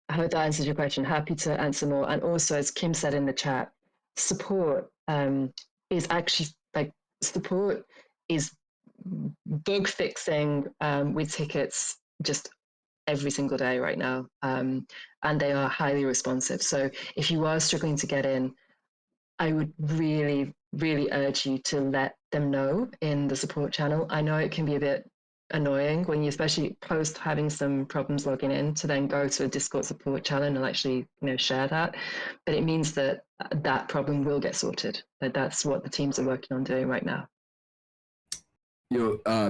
I hope that answers your question. Happy to answer more. And also, as Kim said in the chat, support is actually support is bug fixing with tickets just every single day right now. And they are highly responsive. So if you are struggling to get in, I would really, really urge you to let them know in the support channel. I know it can be a bit annoying when you especially post having some problems logging in to then go to a Discord support channel and actually share that, but it means that that problem will get sorted. That's what the teams are working on doing right now.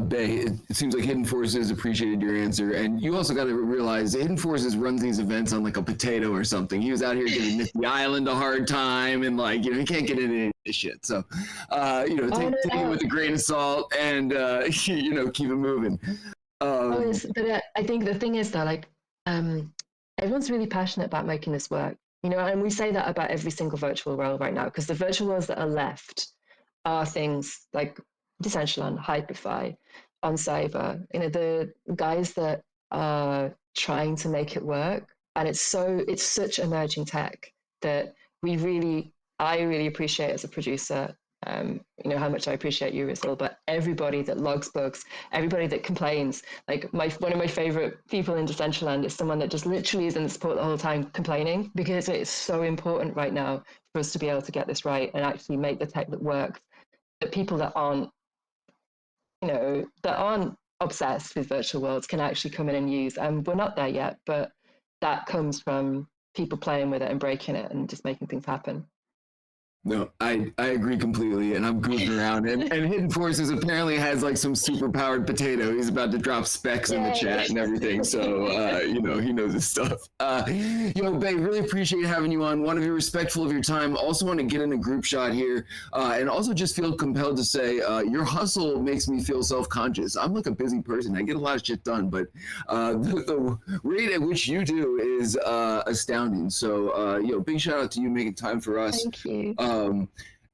Bay, it seems like Hidden Forces appreciated your answer, and you also got to realize Hidden Forces runs these events on like a potato or something. He was out here giving Misty Island a hard time, and he can't get into any of this shit. So, take it with a grain of salt, and keep it moving. But I think the thing is that everyone's really passionate about making this work, and we say that about every single virtual world right now, because the virtual worlds that are left are things like Decentraland, Hyperfy, on Cyber, the guys that are trying to make it work. And it's such emerging tech that I really appreciate as a producer how much I appreciate you, Rizal, but everybody that logs bugs, everybody that complains. Like one of my favorite people in Decentraland is someone that just literally is in the support the whole time complaining, because it's so important right now for us to be able to get this right and actually make the tech that works. That people that aren't obsessed with virtual worlds can actually come in and use. And we're not there yet, but that comes from people playing with it and breaking it and just making things happen. No, I agree completely, and I'm goofing around. And Hidden Forces apparently has like some super powered potato. He's about to drop specs in the chat and everything, so he knows his stuff. Bae, really appreciate having you on. Want to be respectful of your time. Also want to get in a group shot here, and also just feel compelled to say your hustle makes me feel self-conscious. I'm like a busy person. I get a lot of shit done, but the rate at which you do is astounding. So big shout out to you making time for us. Thank you.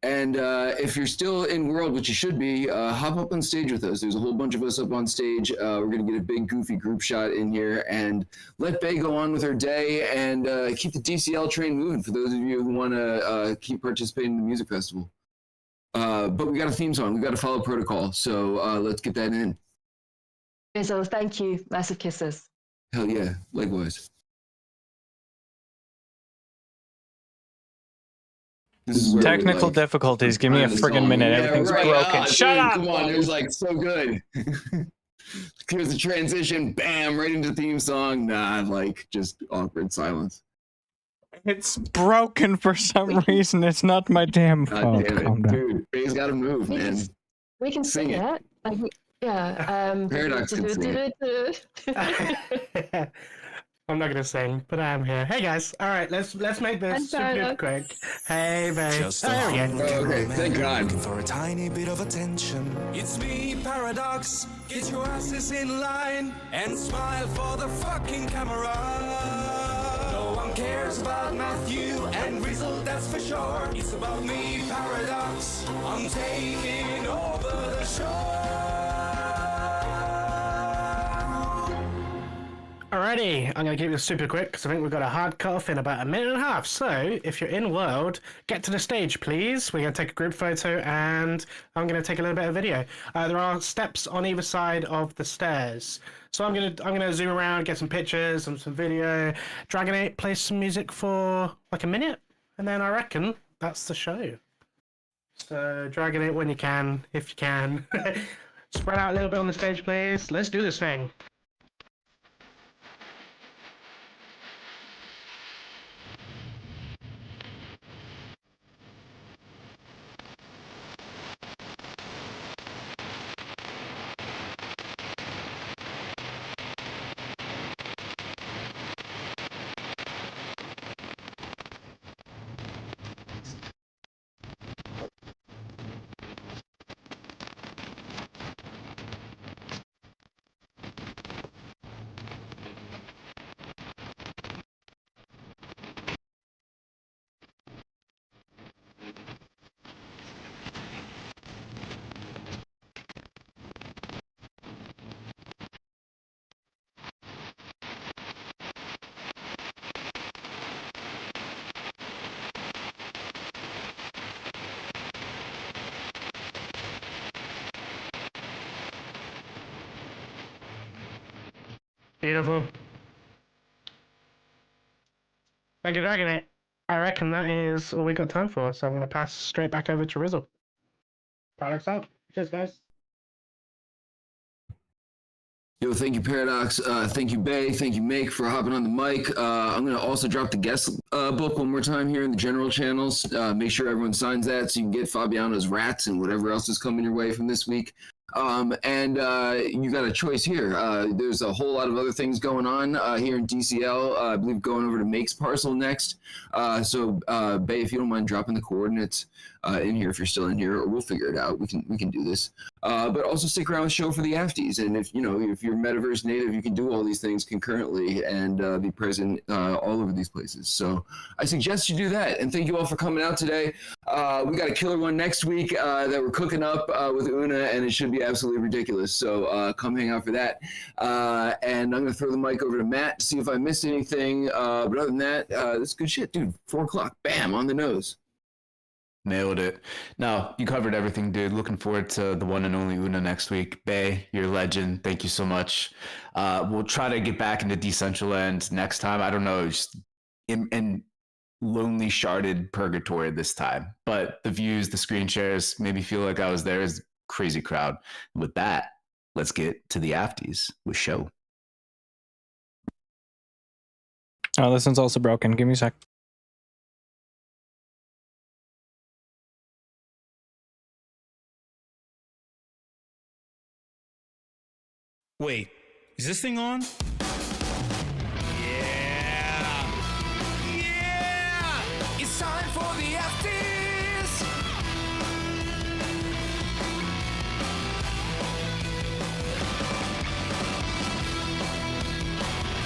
And if you're still in World, which you should be, hop up on stage with us. There's a whole bunch of us up on stage. We're going to get a big goofy group shot in here and let Bae go on with her day and keep the DCL train moving for those of you who want to keep participating in the music festival. But we got a theme song. We got to follow protocol. So let's get that in. Rizal, thank you. Massive kisses. Hell yeah. Likewise. Technical difficulties. Give me a friggin' minute. Everything's broken. Shut up! Come on, it was like so good. Here's the transition. Bam, right into the theme song. Nah, like just awkward silence. It's broken for some reason. It's not my damn phone. Damn it. Dude, Bae's got to move, man. We can sing it. Paradox can sing it. I'm not gonna sing, but I'm here. Hey guys, all right, let's make this super quick. Hey, babe. Just There we go. Okay, thank God. Looking for a tiny bit of attention. It's me, Paradox. Get your asses in line and smile for the fucking camera. No one cares about Matthew and Rizal, that's for sure. It's about me, Paradox. I'm taking over the show. Alrighty, I'm going to keep this super quick because I think we've got a hard cut-off in about a minute and a half. So, if you're in World, get to the stage, please. We're going to take a group photo and I'm going to take a little bit of video. There are steps on either side of the stairs. So I'm gonna zoom around, get some pictures and some video. Dragon 8 plays some music for like a minute, and then I reckon that's the show. So Dragon 8 when you can, if you can. Spread out a little bit on the stage, please. Let's do this thing. Beautiful. Thank you, Dragon 8. I reckon that is all we got time for, so I'm going to pass straight back over to Rizal. Products out. Cheers, guys. Yo, thank you, Paradox. Thank you, Bae. Thank you, Make, for hopping on the mic. I'm going to also drop the guest book one more time here in the general channels. Make sure everyone signs that so you can get Fabiano's Rats and whatever else is coming your way from this week. And you got a choice here. There's a whole lot of other things going on here in DCL. I believe going over to Make's parcel next. So, Bae, if you don't mind dropping the coordinates in here, if you're still in here, or we'll figure it out. We can do this. But also stick around with the show for the afties. And if you're Metaverse native, you can do all these things concurrently and be present all over these places. So I suggest you do that. And thank you all for coming out today. We got a killer one next week that we're cooking up with Una, and it should be absolutely ridiculous. So come hang out for that. And I'm going to throw the mic over to Matt to see if I missed anything. But other than that, this is good shit, dude. 4 o'clock, bam, on the nose. Nailed it. No, you covered everything, dude. Looking forward to the one and only Una next week. Bay, you're a legend. Thank you so much. We'll try to get back into Decentraland next time. I don't know, just in lonely sharded purgatory this time. But the views, the screen shares made me feel like I was there. Is crazy crowd. With that, let's get to the afties with show. Oh, this one's also broken. Give me a sec. Wait, is this thing on? Yeah! Yeah! It's time for the afties!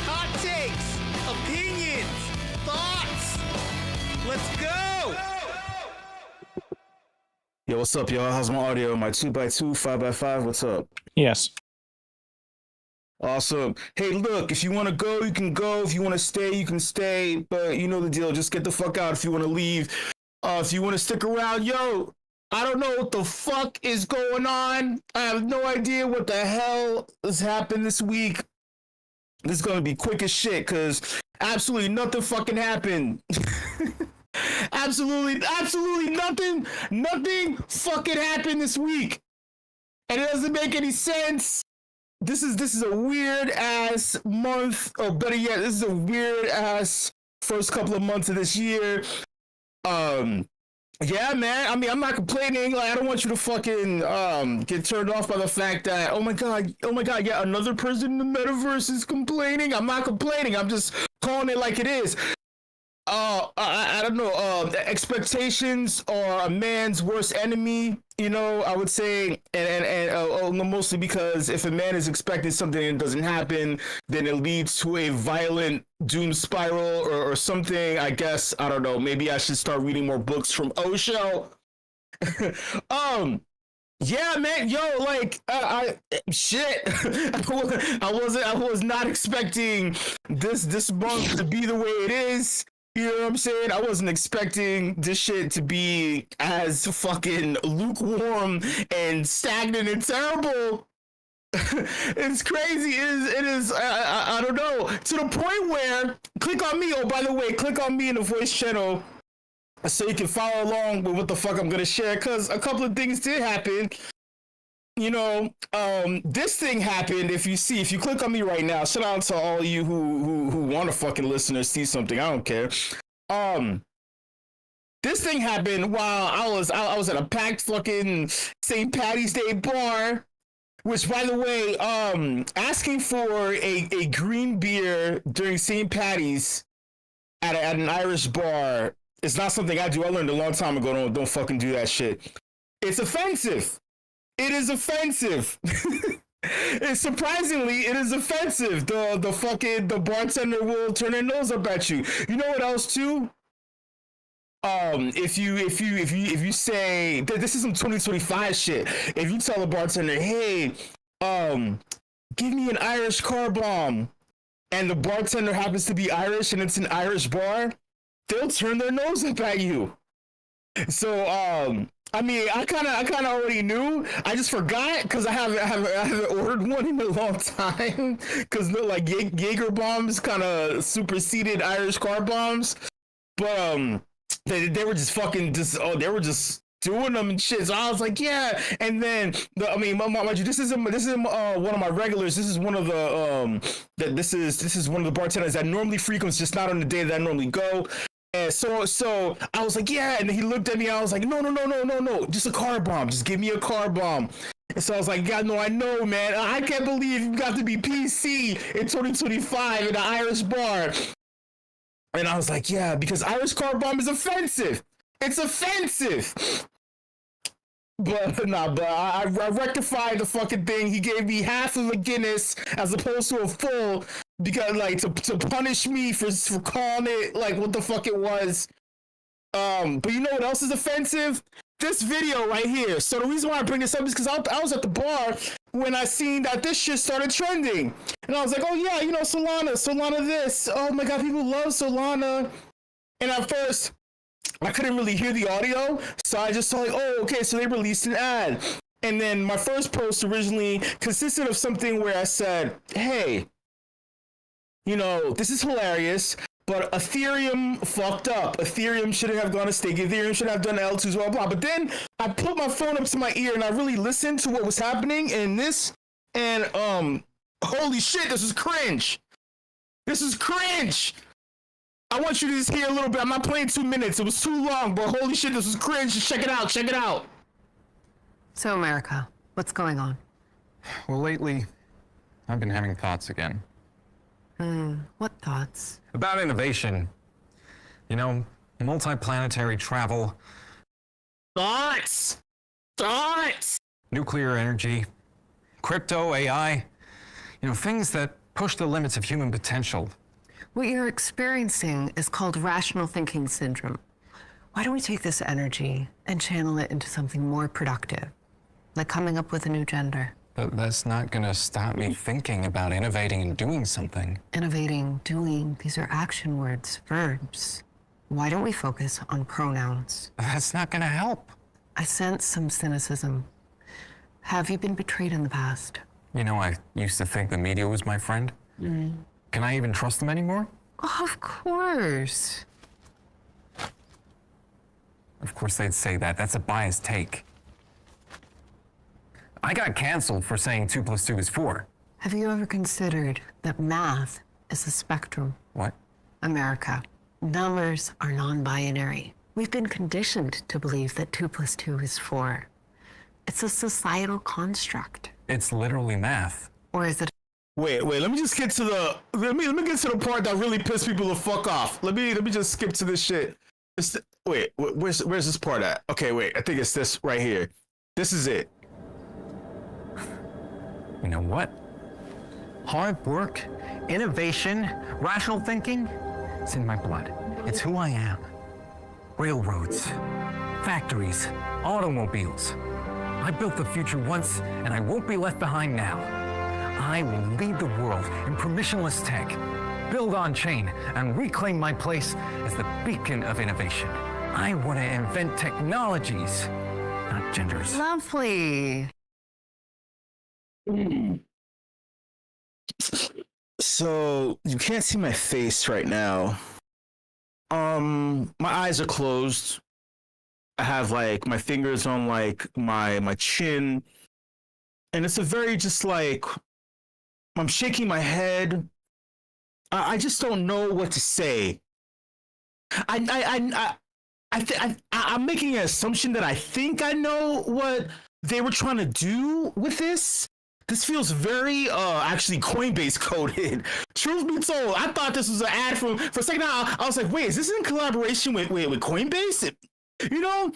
Hot takes, opinions, thoughts. Let's go! Yo, what's up, y'all? How's my audio? My 2x2, 5x5, what's up? Yes. Awesome. Hey, look, if you want to go, you can go. If you want to stay, you can stay. But you know the deal. Just get the fuck out if you want to leave. If you want to stick around, yo, I don't know what the fuck is going on. I have no idea what the hell has happened this week. This is going to be quick as shit because absolutely nothing fucking happened. absolutely nothing fucking happened this week. And it doesn't make any sense. This is a weird ass month, or better yet, this is a weird ass first couple of months of this year. Yeah, man. I mean, I'm not complaining. Like, I don't want you to fucking get turned off by the fact that oh my god, yeah, another person in the metaverse is complaining. I'm not complaining. I'm just calling it like it is. I don't know. Expectations are a man's worst enemy. You know, I would say, and mostly because if a man is expecting something and it doesn't happen, then it leads to a violent doom spiral or something. I guess I don't know. Maybe I should start reading more books from Osho. Yeah, man, yo, like, shit. I was not expecting this month to be the way it is. You know what I'm saying? I wasn't expecting this shit to be as fucking lukewarm and stagnant and terrible. It's crazy. It is. I don't know. To the point where, click on me. Oh, by the way, click on me in the voice channel so you can follow along with what the fuck I'm gonna share. Cause a couple of things did happen. You know, this thing happened. If you click on me right now, shout out to all of you who want to fucking listen or see something. I don't care. This thing happened while I was at a packed fucking St. Patty's Day bar. Which, by the way, asking for a green beer during St. Patty's at an Irish bar is not something I do. I learned a long time ago. Don't fucking do that shit. It's offensive. It is offensive. Surprisingly, it is offensive. The bartender will turn their nose up at you. You know what else too? If you say this is some 2025 shit. If you tell a bartender, hey, give me an Irish car bomb, and the bartender happens to be Irish and it's an Irish bar, they'll turn their nose up at you. So I mean, I kind of already knew. I just forgot because I haven't ordered one in a long time. Because like Jaeger bombs kind of superseded Irish car bombs, but they were just fucking they were just doing them and shit. So I was like, yeah. And then mind you, this isn't one of my regulars. This is one of the this is one of the bartenders that normally frequents, just not on the day that I normally go. And so I was like, yeah, and he looked at me. I was like, no, just a car bomb. Just give me a car bomb. And so I was like, God, no, I know, man. I can't believe you got to be PC in 2025 in an Irish bar. And I was like, yeah, because Irish car bomb is offensive. It's offensive. But I rectified the fucking thing. He gave me half of a Guinness as opposed to a full, because like to punish me for calling it like what the fuck it was. But you know what else is offensive? This video right here. So the reason why I bring this up is because I was at the bar when I seen that this shit started trending, and I was like, oh yeah, you know, Solana this. Oh my god, people love Solana. And at first I couldn't really hear the audio, so I just saw like, oh, okay, so they released an ad. And then my first post originally consisted of something where I said, hey, you know, this is hilarious, but Ethereum fucked up. Ethereum shouldn't have gone to stake. Ethereum should have done L2s, blah, blah. But then I put my phone up to my ear and I really listened to what was happening in this. And, holy shit, this is cringe. This is cringe. I want you to just hear a little bit. I'm not playing 2 minutes. It was too long, but holy shit, this was cringe. Just check it out. Check it out. So, America, what's going on? Well, lately, I've been having thoughts again. What thoughts? About innovation. You know, multiplanetary travel, Thoughts. Thoughts. nuclear energy, crypto, AI. You know, things that push the limits of human potential. What you're experiencing is called rational thinking syndrome. Why don't we take this energy and channel it into something more productive, like coming up with a new gender? But that's not gonna stop me thinking about innovating and doing something. Innovating, doing, these are action words, verbs. Why don't we focus on pronouns? That's not gonna help. I sense some cynicism. Have you been betrayed in the past? You know, I used to think the media was my friend. Can I even trust them anymore? Oh, of course. Of course they'd say that. That's a biased take. I got canceled for saying 2 + 2 is 4. Have you ever considered that math is a spectrum? What? America, numbers are non-binary. We've been conditioned to believe that 2 + 2 is 4. It's a societal construct. It's literally math. Or is it? Wait, let me just get to the let me get to the part that really pissed people the fuck off. Let me just skip to this shit. Where's this part at? Okay, wait, I think it's this right here. This is it. You know what? Hard work, innovation, rational thinking, it's in my blood. It's who I am. Railroads, factories, automobiles. I built the future once, and I won't be left behind now. I will lead the world in permissionless tech, build on chain, and reclaim my place as the beacon of innovation. I want to invent technologies, not genders. Lovely. So you can't see my face right now. My eyes are closed. I have like my fingers on like my chin, and it's a very just like I'm shaking my head. I just don't know what to say. I'm making an assumption that I think I know what they were trying to do with this. This feels very actually Coinbase coded. Truth be told, I thought this was an ad for a second. I was like, wait, is this in collaboration with Coinbase? You know,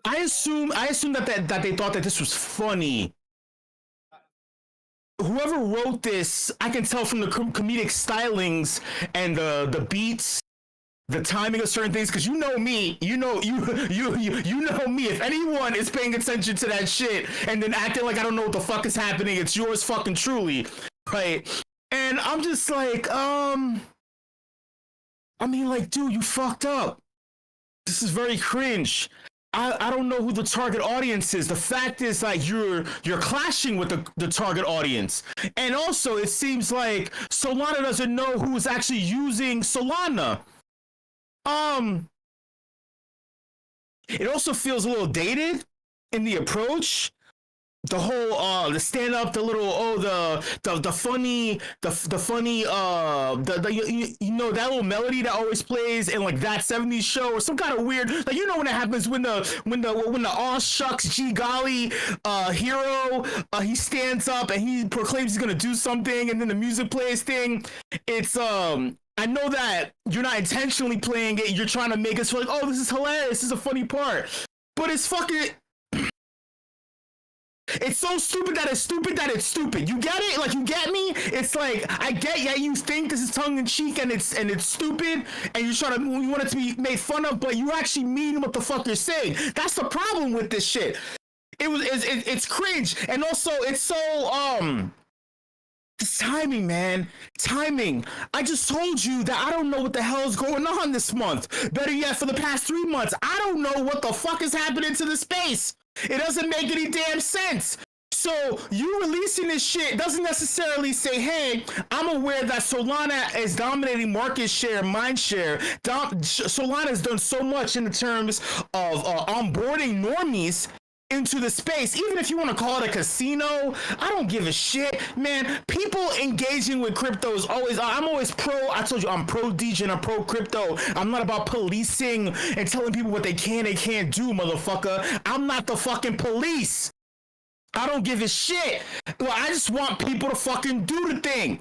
I assume that they thought that this was funny. Whoever wrote this, I can tell from the comedic stylings and the beats, the timing of certain things, because you know me, you know me. If anyone is paying attention to that shit and then acting like I don't know what the fuck is happening, it's yours fucking truly, right? And I'm just like, I mean, like, dude, you fucked up. This is very cringe. I don't know who the target audience is. The fact is, like, you're clashing with the target audience. And also, it seems like Solana doesn't know who is actually using Solana. It also feels a little dated in the approach. The whole the stand up, the little the funny you know that little melody that always plays in like that 70s show or some kind of weird, like, you know, when it happens when the aw shucks gee golly hero he stands up and he proclaims he's gonna do something and then the music plays thing. It's I know that you're not intentionally playing it, you're trying to make us feel like, oh, this is hilarious, this is a funny part, but it's fucking. It's so stupid that it's stupid that it's stupid. You get it? Like, you get me? It's like, I get, yeah, you think this is tongue in cheek and it's stupid and you want it to be made fun of, but you actually mean what the fuck you're saying. That's the problem with this shit. It's cringe, and also it's so It's timing, man. Timing. I just told you that I don't know what the hell is going on this month. Better yet, for the past 3 months, I don't know what the fuck is happening to the space. It doesn't make any damn sense. So you releasing this shit doesn't necessarily say, hey, I'm aware that Solana is dominating market share, mind share. Solana has done so much in the terms of onboarding normies into the space. Even if you want to call it a casino, I don't give a shit, man. People engaging with crypto is always, I'm always pro. I told you I'm pro DJ and I'm pro crypto. I'm not about policing and telling people what they can and can't do, motherfucker. I'm not the fucking police. I don't give a shit. Well, I just want people to fucking do the thing.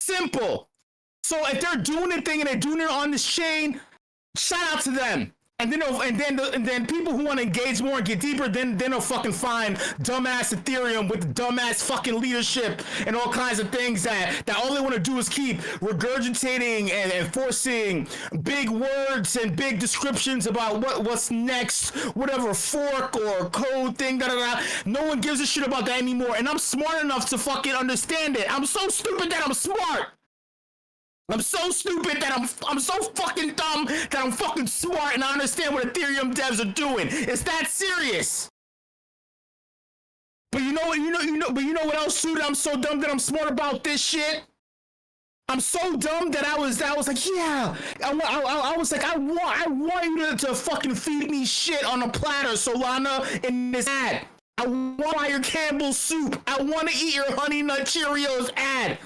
Simple. So if they're doing the thing and they're doing it on this chain, shout out to them. And then people who want to engage more and get deeper, then they'll fucking find dumbass Ethereum with dumbass fucking leadership and all kinds of things that all they want to do is keep regurgitating and enforcing big words and big descriptions about what's next, whatever fork or code thing, da da da. No one gives a shit about that anymore. And I'm smart enough to fucking understand it. I'm so stupid that I'm smart. I'm so stupid that I'm so fucking dumb that I'm fucking smart and I understand what Ethereum devs are doing. It's that serious. But you know what else too, that I'm so dumb that I'm smart about this shit? I'm so dumb that I was like, yeah. I was like, I want you to fucking feed me shit on a platter, Solana, in this ad. I want your Campbell's soup. I want to eat your Honey Nut Cheerios ad.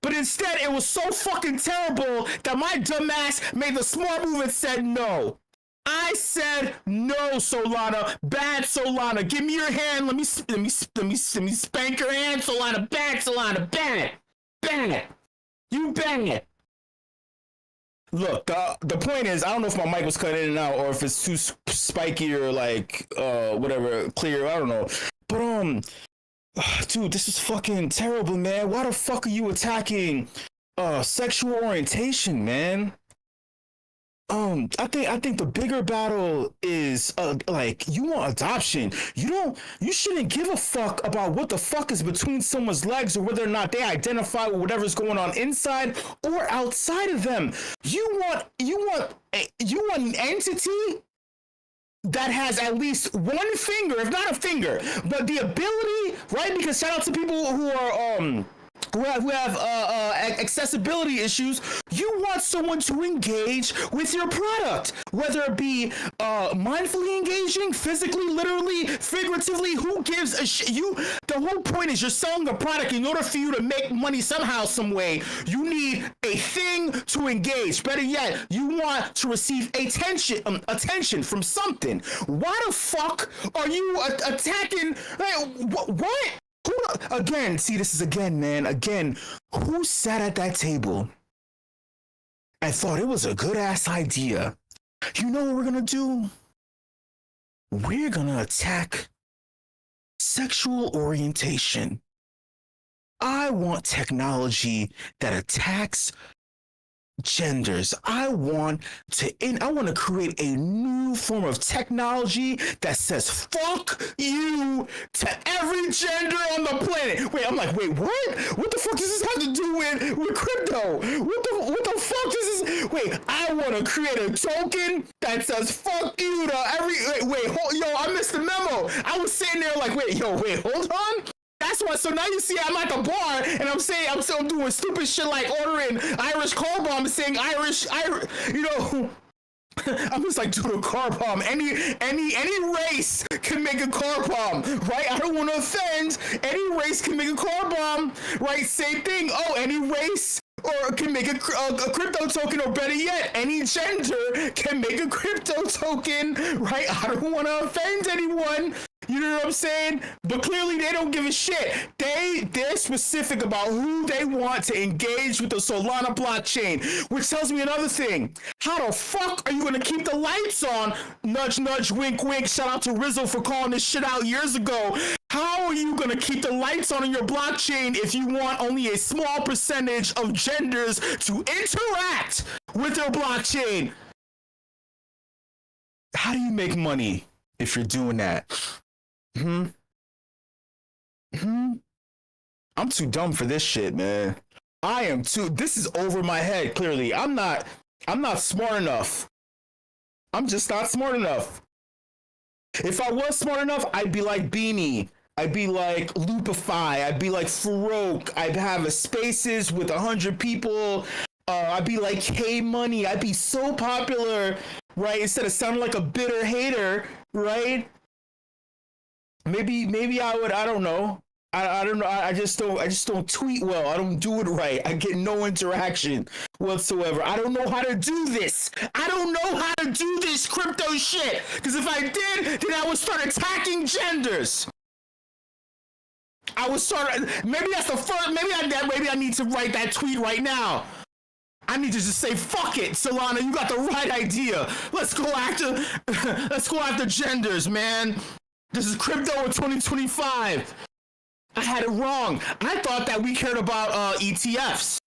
But instead, it was so fucking terrible that my dumbass made the smart move and said no. I said no, Solana. Bad Solana. Give me your hand. Let me spank your hand, Solana. Bad Solana. Bad. Bad. You bad. Look, the point is, I don't know if my mic was cut in and out or if it's too spiky or like whatever, clear. I don't know. But dude, this is fucking terrible, man. Why the fuck are you attacking sexual orientation, man? I think the bigger battle is like, you want adoption. You shouldn't give a fuck about what the fuck is between someone's legs or whether or not they identify with whatever's going on inside or outside of them. You want an entity that has at least one finger, if not a finger, but the ability, right? Because shout out to people who are who have accessibility issues. You want someone to engage with your product, whether it be mindfully engaging, physically, literally, figuratively. Who gives a shit? The whole point is you're selling a product. In order for you to make money somehow, some way, you need a thing to engage. Better yet, you want to receive attention from something. Why the fuck are you attacking? What? Again, see, this is again, man. Again, who sat at that table and thought it was a good ass idea? You know what we're gonna do? We're gonna attack sexual orientation. I want technology that attacks genders. I want to create a new form of technology that says fuck you to every gender on the planet. Wait, I'm like, wait, what? What the fuck does this have to do with crypto? What the fuck does this? Wait, I want to create a token that says fuck you to every. I missed the memo. I was sitting there like, wait, hold on. That's why. So now you see, I'm at the bar and I'm still doing stupid shit like ordering Irish car bomb and saying Irish, you know. I'm just like, dude, a car bomb. Any race can make a car bomb, right? I don't want to offend. Any race can make a car bomb, right? Same thing. Oh, any race or can make a crypto token, or better yet, any gender can make a crypto token, right? I don't want to offend anyone. You know what I'm saying? But clearly they don't give a shit. They're specific about who they want to engage with the Solana blockchain, which tells me another thing. How the fuck are you gonna keep the lights on? Nudge, nudge, wink, wink. Shout out to Rizzo for calling this shit out years ago. How are you gonna keep the lights on in your blockchain if you want only a small percentage of genders to interact with your blockchain? How do you make money if you're doing that? I'm too dumb for this shit, man. This is over my head, clearly. I'm not smart enough. I'm just not smart enough. If I was smart enough, I'd be like Beanie. I'd be like Lupify. I'd be like Farouk. I'd have a spaces with 100 people. I'd be like K-Money. I'd be so popular, right? Instead of sounding like a bitter hater, right? Maybe I would. I don't know. I don't know. I just don't tweet well. I don't do it right. I get no interaction whatsoever. I don't know how to do this. I don't know how to do this crypto shit. Because if I did, then I would start attacking genders. I would start. Maybe that's the first. Maybe I need to write that tweet right now. I need to just say, fuck it, Solana. You got the right idea. Let's go after genders, man. This is crypto in 2025. I had it wrong. I thought that we cared about ETFs.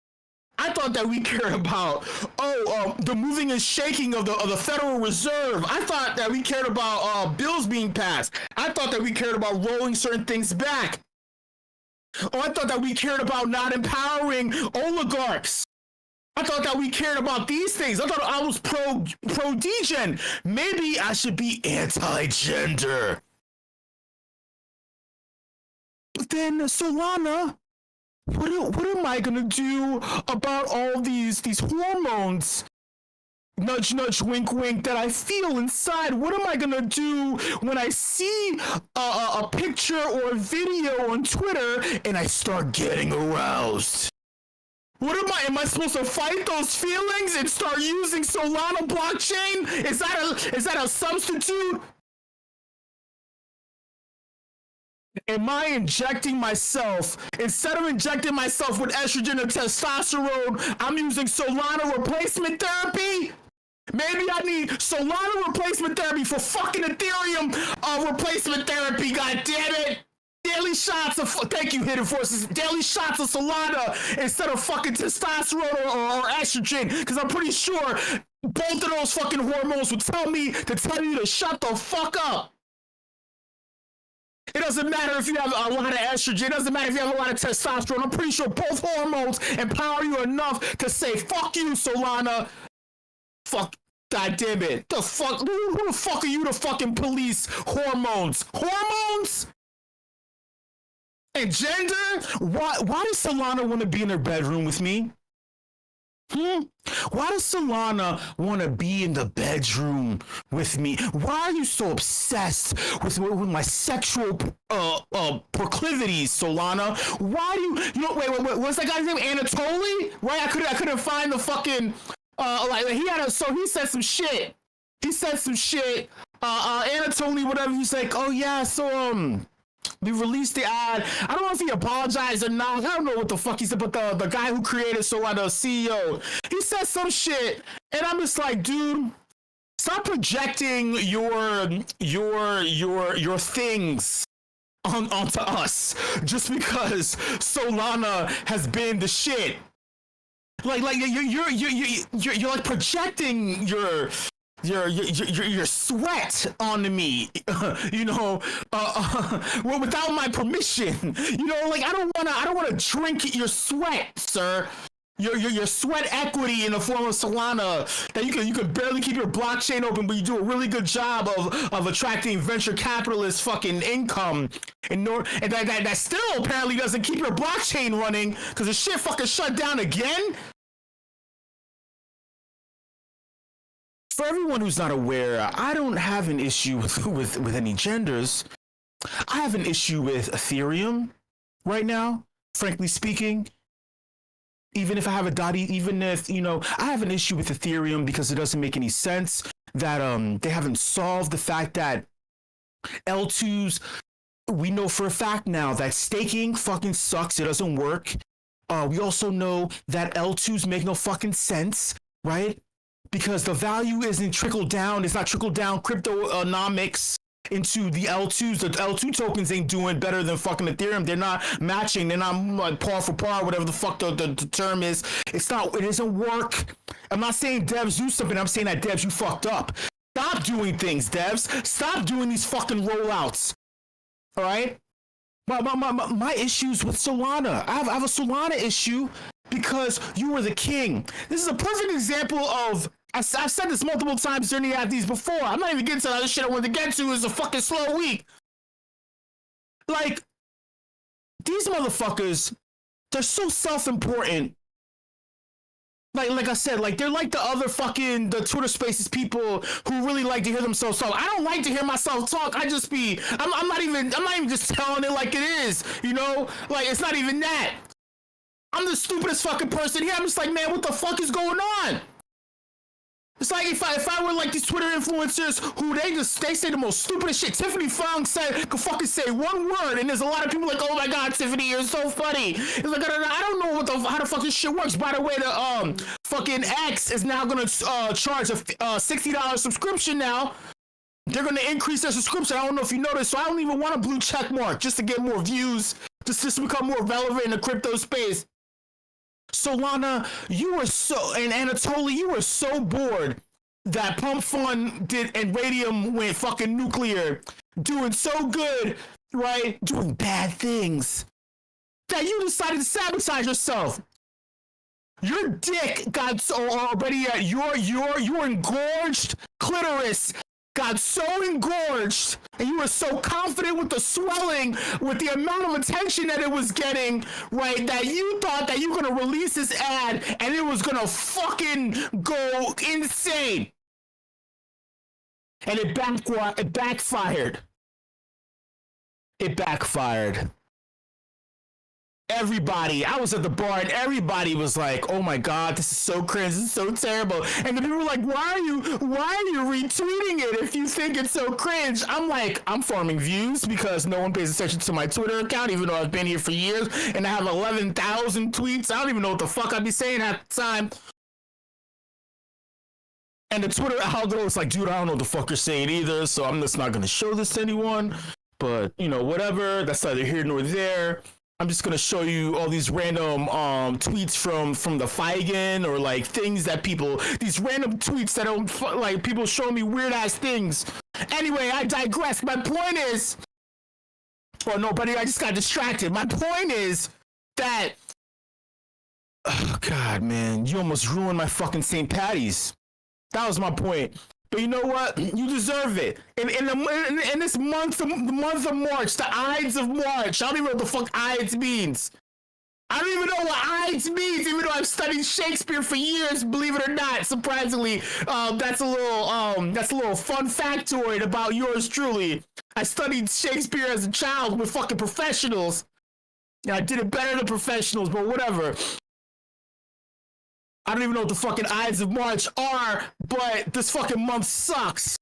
I thought that we cared about the moving and shaking of the Federal Reserve. I thought that we cared about bills being passed. I thought that we cared about rolling certain things back. Oh, I thought that we cared about not empowering oligarchs. I thought that we cared about these things. I thought I was pro degen. Maybe I should be anti-gender. But then Solana, what am I gonna do about all these hormones? Nudge, nudge, wink, wink, that I feel inside. What am I gonna do when I see a picture or a video on Twitter and I start getting aroused? Am I supposed to fight those feelings and start using Solana blockchain? Is that a substitute? Am I injecting myself, instead of injecting myself with estrogen or testosterone, I'm using Solana replacement therapy? Maybe I need Solana replacement therapy for fucking Ethereum replacement therapy, god damn it! Daily shots of, thank you, Hidden Forces, daily shots of Solana instead of fucking testosterone or estrogen, because I'm pretty sure both of those fucking hormones would tell you to shut the fuck up. It doesn't matter if you have a lot of estrogen. It doesn't matter if you have a lot of testosterone. I'm pretty sure both hormones empower you enough to say, fuck you, Solana. Fuck, god damn it. The fuck, who the fuck are you to fucking police hormones? Hormones? And gender? Why does Solana want to be in her bedroom with me? Why does Solana want to be in the bedroom with me? Why are you so obsessed with my sexual proclivities, Solana? Why do wait, what's that guy's name? Anatoly? Right? I couldn't find the fucking he said some shit. Anatoly, whatever. He's like, oh yeah, so we released the ad. I don't know if he apologized or not. I don't know what the fuck he said, but the guy who created Solana, the CEO, he said some shit, and I'm just like, dude, stop projecting your things onto us just because Solana has been the shit. Like you're like projecting your sweat onto me, without my permission. Like I don't wanna drink your sweat, sir. Your sweat equity in the form of Solana that you can barely keep your blockchain open, but you do a really good job of attracting venture capitalist fucking income, and that still apparently doesn't keep your blockchain running because the shit fucking shut down again. For everyone who's not aware, I don't have an issue with any genders. I have an issue with Ethereum right now, frankly speaking. Even if I have I have an issue with Ethereum because it doesn't make any sense that they haven't solved the fact that L2s, we know for a fact now that staking fucking sucks. It doesn't work. We also know that L2s make no fucking sense, right? Because the value isn't trickled down. It's not trickled down cryptonomics into the L2s. The L2 tokens ain't doing better than fucking Ethereum. They're not matching. They're not like par for par, whatever the fuck the term is. It doesn't work. I'm not saying devs do something. I'm saying that devs, you fucked up. Stop doing things, devs. Stop doing these fucking rollouts. All right? My issues with Solana. I have a Solana issue because you were the king. This is a perfect example of. I've said this multiple times during the these before. I'm not even getting to the other shit I wanted to get to. It's a fucking slow week. Like, these motherfuckers, they're so self-important. Like I said, like they're like the other fucking the Twitter Spaces people who really like to hear themselves talk. I don't like to hear myself talk. I'm not even just telling it like it is, you know? Like it's not even that. I'm the stupidest fucking person here. I'm just like, man, what the fuck is going on? It's like if I were like these Twitter influencers who they say the most stupidest shit. Tiffany Fung could fucking say one word, and there's a lot of people like, oh my god, Tiffany, you're so funny. It's like I don't know how the fucking shit works. By the way, the fucking X is now gonna charge a $60 subscription now. They're gonna increase their subscription. I don't know if you noticed, so I don't even want a blue check mark just to get more views, just to become more relevant in the crypto space. Solana, you were so, and Anatoly, you were so bored that Pump Fun did and Radium went fucking nuclear, doing so good, right? Doing bad things, that you decided to sabotage yourself. Your dick got so already at your engorged clitoris got so engorged, and you were so confident with the swelling, with the amount of attention that it was getting, right, that you thought that you were gonna release this ad and it was gonna fucking go insane. And it backfired. It backfired. Everybody, I was at the bar and everybody was like, oh my god, this is so cringe, this is so terrible. And the people were like, why are you retweeting it if you think it's so cringe? I'm like, I'm farming views because no one pays attention to my Twitter account, even though I've been here for years and I have 11,000 tweets. I don't even know what the fuck I'd be saying at the time. And the Twitter algo is like, dude, I don't know what the fuck you're saying either, so I'm just not gonna show this to anyone. But, you know, whatever, that's neither here nor there. I'm just gonna show you all these random tweets from the Feigen, or like things that these random tweets that don't like people showing me weird ass things. Anyway, I digress. My point is, I just got distracted. My point is that, oh god, man, you almost ruined my fucking St. Patty's. That was my point. But you know what? You deserve it. In this month, the month of March, the Ides of March. I don't even know what the fuck Ides means. I don't even know what Ides means, even though I've studied Shakespeare for years. Believe it or not, surprisingly, that's a little fun factoid about yours truly. I studied Shakespeare as a child with fucking professionals. And I did it better than professionals, but whatever. I don't even know what the fucking Ides of March are, but this fucking month sucks.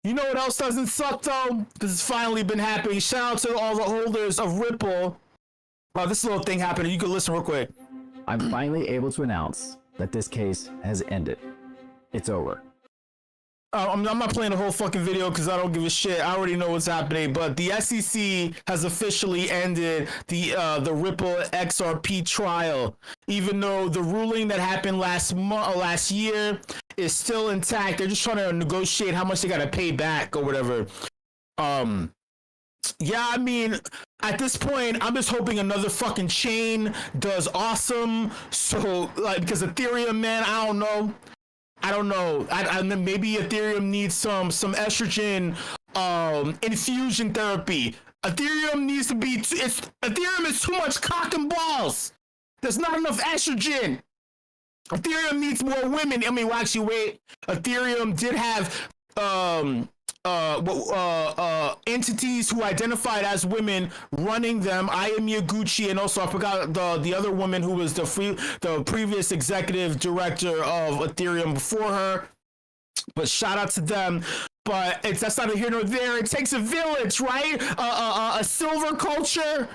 You know what else doesn't suck, though? This has finally been happening. Shout out to all the holders of Ripple. This little thing happened. You can listen real quick. I'm finally able to announce that this case has ended. It's over. I'm not playing the whole fucking video because I don't give a shit. I already know what's happening. But the SEC has officially ended the Ripple XRP trial, even though the ruling that happened last year is still intact. They're just trying to negotiate how much they gotta pay back or whatever. Yeah, I mean, at this point, I'm just hoping another fucking chain does awesome. So, like, because Ethereum, man, I don't know. Maybe Ethereum needs some estrogen infusion therapy. Ethereum is too much cock and balls. There's not enough estrogen. Ethereum needs more women. I mean, well, actually, wait. Ethereum did have entities who identified as women running them. Aya Miyaguchi, and also I forgot the other woman who was the previous executive director of Ethereum before her. But shout out to them. But that's neither here nor there. It takes a village, right? A silver culture.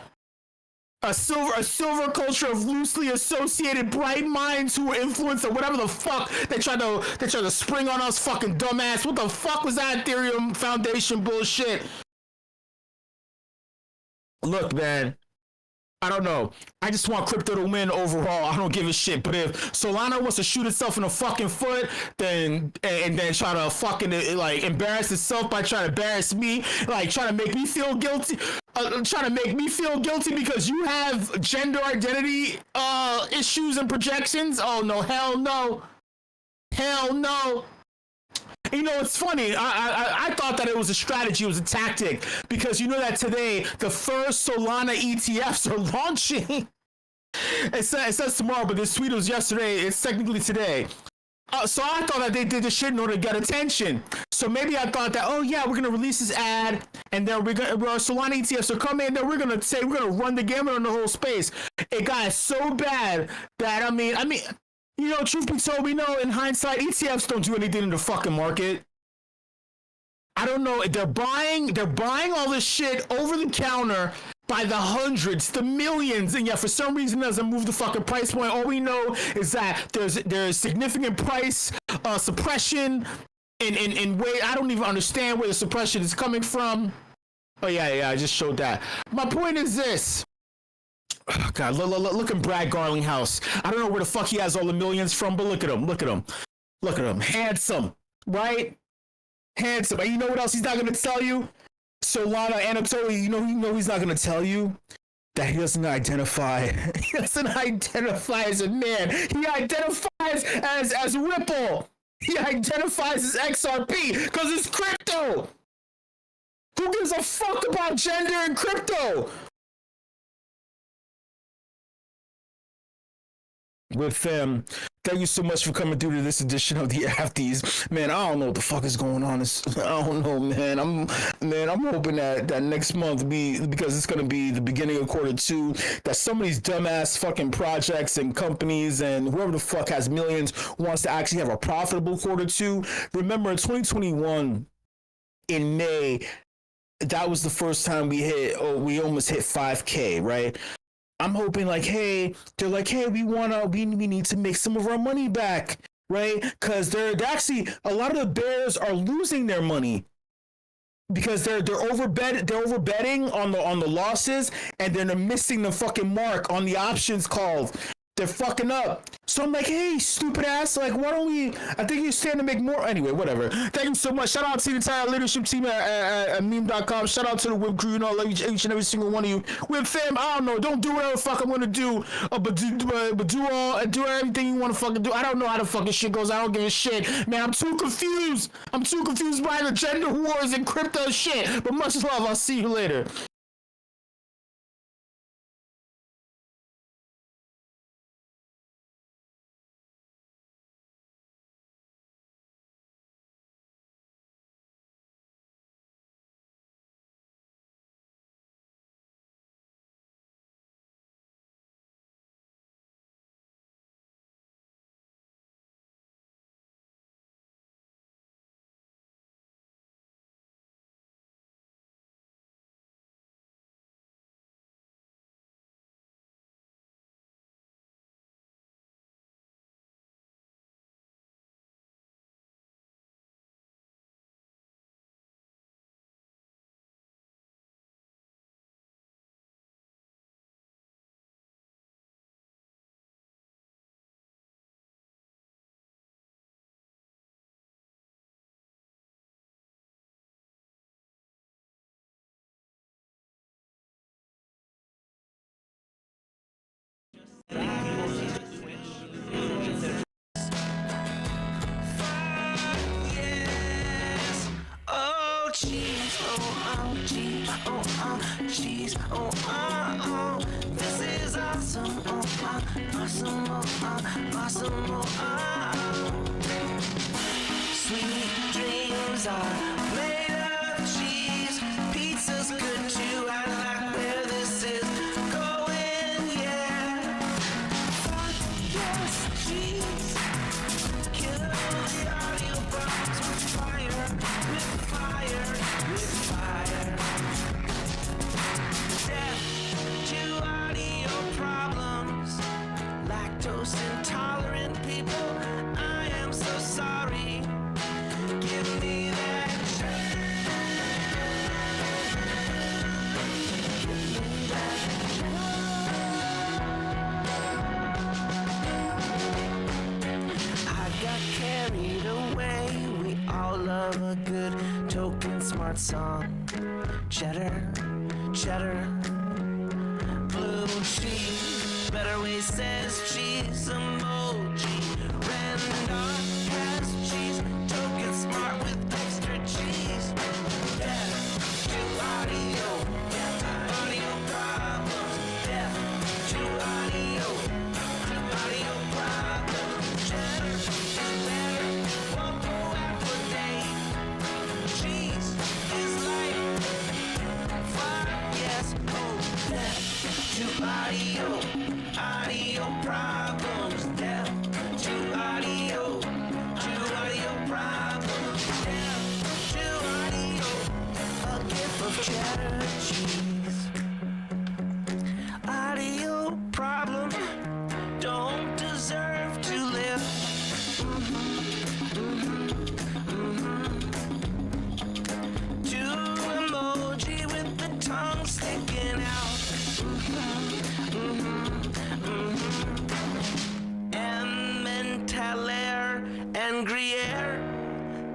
A silver culture of loosely associated bright minds who were influenced, or whatever the fuck they tried to spring on us, fucking dumbass. What the fuck was that Ethereum Foundation bullshit? Look, man, I don't know. I just want crypto to win overall. I don't give a shit. But if Solana wants to shoot itself in the fucking foot, then and then try to fucking like embarrass itself by trying to embarrass me, like trying to make me feel guilty, because you have gender identity issues and projections. Oh no, hell no, hell no. You know, it's funny. I thought that it was a strategy, it was a tactic, because you know that today the first Solana ETFs are launching. It says tomorrow, but this tweet was yesterday. It's technically today. So I thought that they did this shit in order to get attention. So maybe I thought that, oh yeah, we're gonna release this ad, and then Solana ETFs are coming, and then we're gonna run the gamut on the whole space. It got so bad that I mean. You know, truth be told, we know in hindsight, ETFs don't do anything in the fucking market. I don't know. They're buying all this shit over the counter by the hundreds, the millions, and yet for some reason it doesn't move the fucking price point. All we know is that there's significant price suppression in way I don't even understand where the suppression is coming from. Oh yeah, I just showed that. My point is this. Oh, God, look at Brad Garlinghouse. I don't know where the fuck he has all the millions from, but look at him. Handsome, right? Handsome. And you know what else he's not going to tell you? Solana Anatoly, you know he's not going to tell you that he doesn't identify. He doesn't identify as a man. He identifies as Ripple. He identifies as XRP because it's crypto. Who gives a fuck about gender and crypto? With them, thank you so much for coming through to this edition of the FDs. Man, I don't know what the fuck is going on. I don't know, man. I'm hoping that next month because it's gonna be the beginning of Q2, that some of these dumbass fucking projects and companies and whoever the fuck has millions wants to actually have a profitable Q2. Remember, in 2021, in May, that was the first time we almost hit 5K, right? I'm hoping we need to make some of our money back, right? Because they're actually, a lot of the bears are losing their money because they're overbetting on the losses, and then they're missing the fucking mark on the options calls. They're fucking up. So I'm like, hey, stupid ass, why don't we, I think you stand to make more. Anyway, whatever. Thank you so much. Shout out to the entire leadership team at meme.com. Shout out to the WIP crew. I love each and every single one of you. WIP fam, I don't know. Don't do whatever the fuck I'm going to do. But do everything you want to fucking do. I don't know how the fucking shit goes. I don't give a shit. Man, I'm too confused. I'm too confused by the gender wars and crypto shit. But much love. I'll see you later. This is awesome, awesome, Sweet dreams are made of cheese. Pizza's good too. I like where this is going, yeah. Fuck yes, cheese. Kill the audio bombs with fire, with fire, with fire. Death to audio problems. Lactose intolerant people, I am so sorry. Give me that hearts on cheddar, cheddar. Blue cheese, better way says cheese emoji. Random has cheese, don't get smart with extra cheese. Death to audio, audio problems. Death to audio problems. Cheddar is better, one more apple a day. Cheese is life, fire, yes, oh, death to audio problems. Death to audio problems. Death to audio, a gift of cheddar cheese. Audio problem don't deserve to live. To emoji with the tongue sticking out. Emmentaler and Gruyere,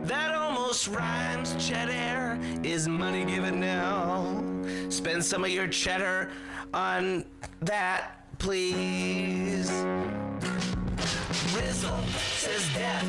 that almost rhymes. Cheddar is money given now. Spend some of your cheddar on that, please. Rizzle says death